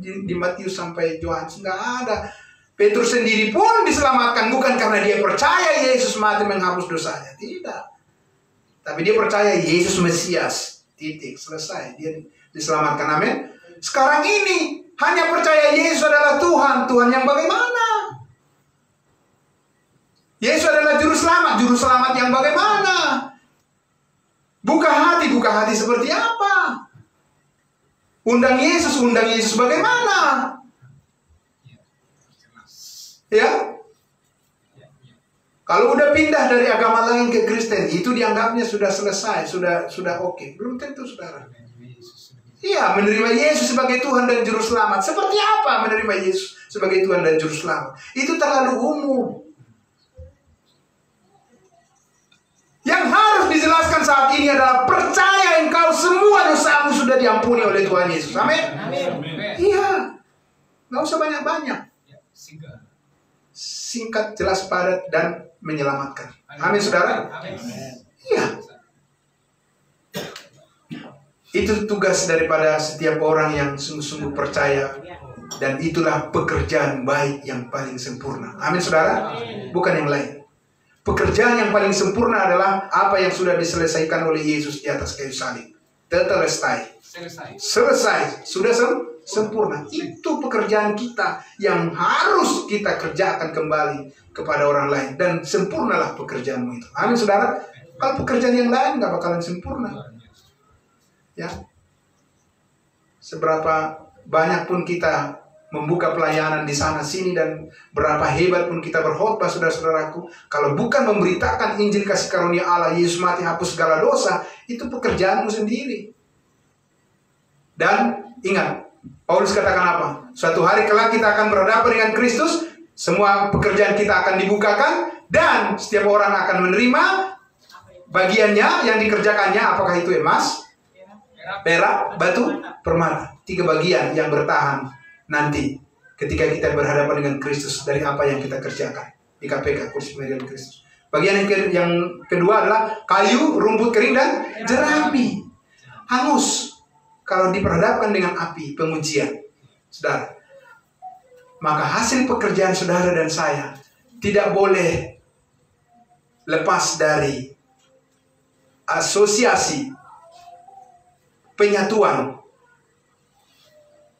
di Matius sampai Yohanes, nggak ada. Petrus sendiri pun diselamatkan bukan karena dia percaya Yesus mati menghapus dosanya, tidak. Tapi dia percaya Yesus Mesias, titik, selesai. Dia diselamatkan, amin. Sekarang ini hanya percaya Yesus adalah Tuhan. Tuhan yang bagaimana? Yesus adalah juru selamat yang bagaimana? Buka hati seperti apa? Undang Yesus bagaimana? Ya? Kalau udah pindah dari agama lain ke Kristen, itu dianggapnya sudah selesai, sudah oke. Belum tentu, saudara. Iya, menerima Yesus sebagai Tuhan dan Juru Selamat. Seperti apa menerima Yesus sebagai Tuhan dan Juru Selamat? Itu terlalu umum. Yang harus dijelaskan saat ini adalah percaya engkau semua dosamu sudah diampuni oleh Tuhan Yesus. Amin. Iya. Nggak usah banyak-banyak. Singkat, jelas, padat, dan menyelamatkan. Amin, saudara. Iya. Itu tugas daripada setiap orang yang sungguh-sungguh percaya. Dan itulah pekerjaan baik yang paling sempurna. Amin, saudara. Bukan yang lain. Pekerjaan yang paling sempurna adalah apa yang sudah diselesaikan oleh Yesus di atas kayu salib. Tetelestai. Selesai. Sudah sempurna. Itu pekerjaan kita yang harus kita kerjakan kembali kepada orang lain. Dan sempurnalah pekerjaanmu itu. Amin, saudara. Kalau pekerjaan yang lain nggak bakalan sempurna. Ya. Seberapa banyak pun kita membuka pelayanan di sana sini dan berapa hebat pun kita berkhotbah, saudara-saudaraku, kalau bukan memberitakan Injil kasih karunia Allah, Yesus mati hapus segala dosa, itu pekerjaanmu sendiri. Dan ingat, Paulus katakan apa? Suatu hari kelak kita akan berhadapan dengan Kristus, semua pekerjaan kita akan dibukakan, dan setiap orang akan menerima bagiannya yang dikerjakannya. Apakah itu emas, perak, batu, permata. 3 bagian yang bertahan nanti ketika kita berhadapan dengan Kristus dari apa yang kita kerjakan di KPK, kursi pengadilan Kristus. Bagian yang kedua adalah kayu, rumput kering, dan jerami. Hangus kalau diperhadapkan dengan api pengujian. Saudara, maka hasil pekerjaan saudara dan saya tidak boleh lepas dari asosiasi, penyatuan,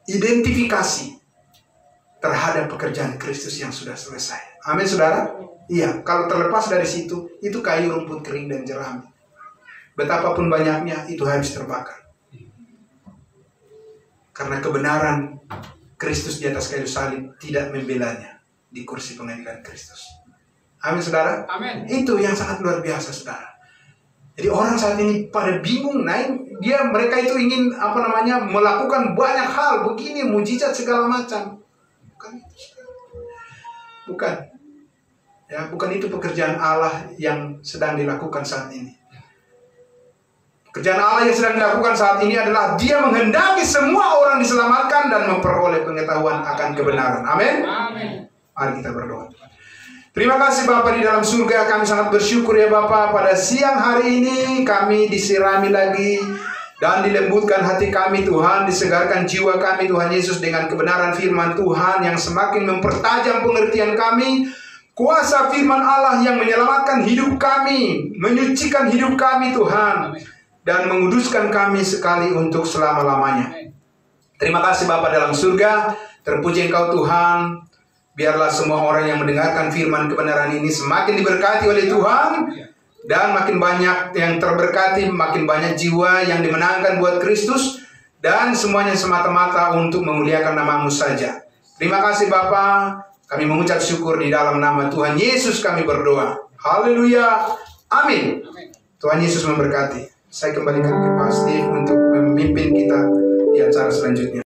identifikasi terhadap pekerjaan Kristus yang sudah selesai. Amin, saudara? Iya, kalau terlepas dari situ, itu kayu, rumput kering, dan jerami. Betapapun banyaknya, itu harus terbakar. Karena kebenaran Kristus di atas kayu salib tidak membelanya di kursi pengadilan Kristus. Amin, saudara? Amin. Itu yang sangat luar biasa, saudara. Jadi orang saat ini pada bingung, mereka itu ingin melakukan banyak hal begini, mujizat segala macam. Bukan itu pekerjaan Allah yang sedang dilakukan saat ini. Pekerjaan Allah yang sedang dilakukan saat ini adalah Dia menghendaki semua orang diselamatkan dan memperoleh pengetahuan akan kebenaran. Amin. Mari kita berdoa. Terima kasih Bapa di dalam surga, kami sangat bersyukur ya Bapa, pada siang hari ini kami disirami lagi dan dilembutkan hati kami Tuhan, disegarkan jiwa kami Tuhan Yesus dengan kebenaran firman Tuhan yang semakin mempertajam pengertian kami. Kuasa firman Allah yang menyelamatkan hidup kami, menyucikan hidup kami Tuhan, dan menguduskan kami sekali untuk selama-lamanya. Terima kasih Bapa dalam surga, terpuji Engkau Tuhan. Biarlah semua orang yang mendengarkan firman kebenaran ini semakin diberkati oleh Tuhan. Dan makin banyak yang terberkati, makin banyak jiwa yang dimenangkan buat Kristus. Dan semuanya semata-mata untuk memuliakan nama-Mu saja. Terima kasih Bapa. Kami mengucap syukur di dalam nama Tuhan Yesus kami berdoa. Haleluya. Amin. Tuhan Yesus memberkati. Saya kembalikan ke Pak Steve untuk memimpin kita di acara selanjutnya.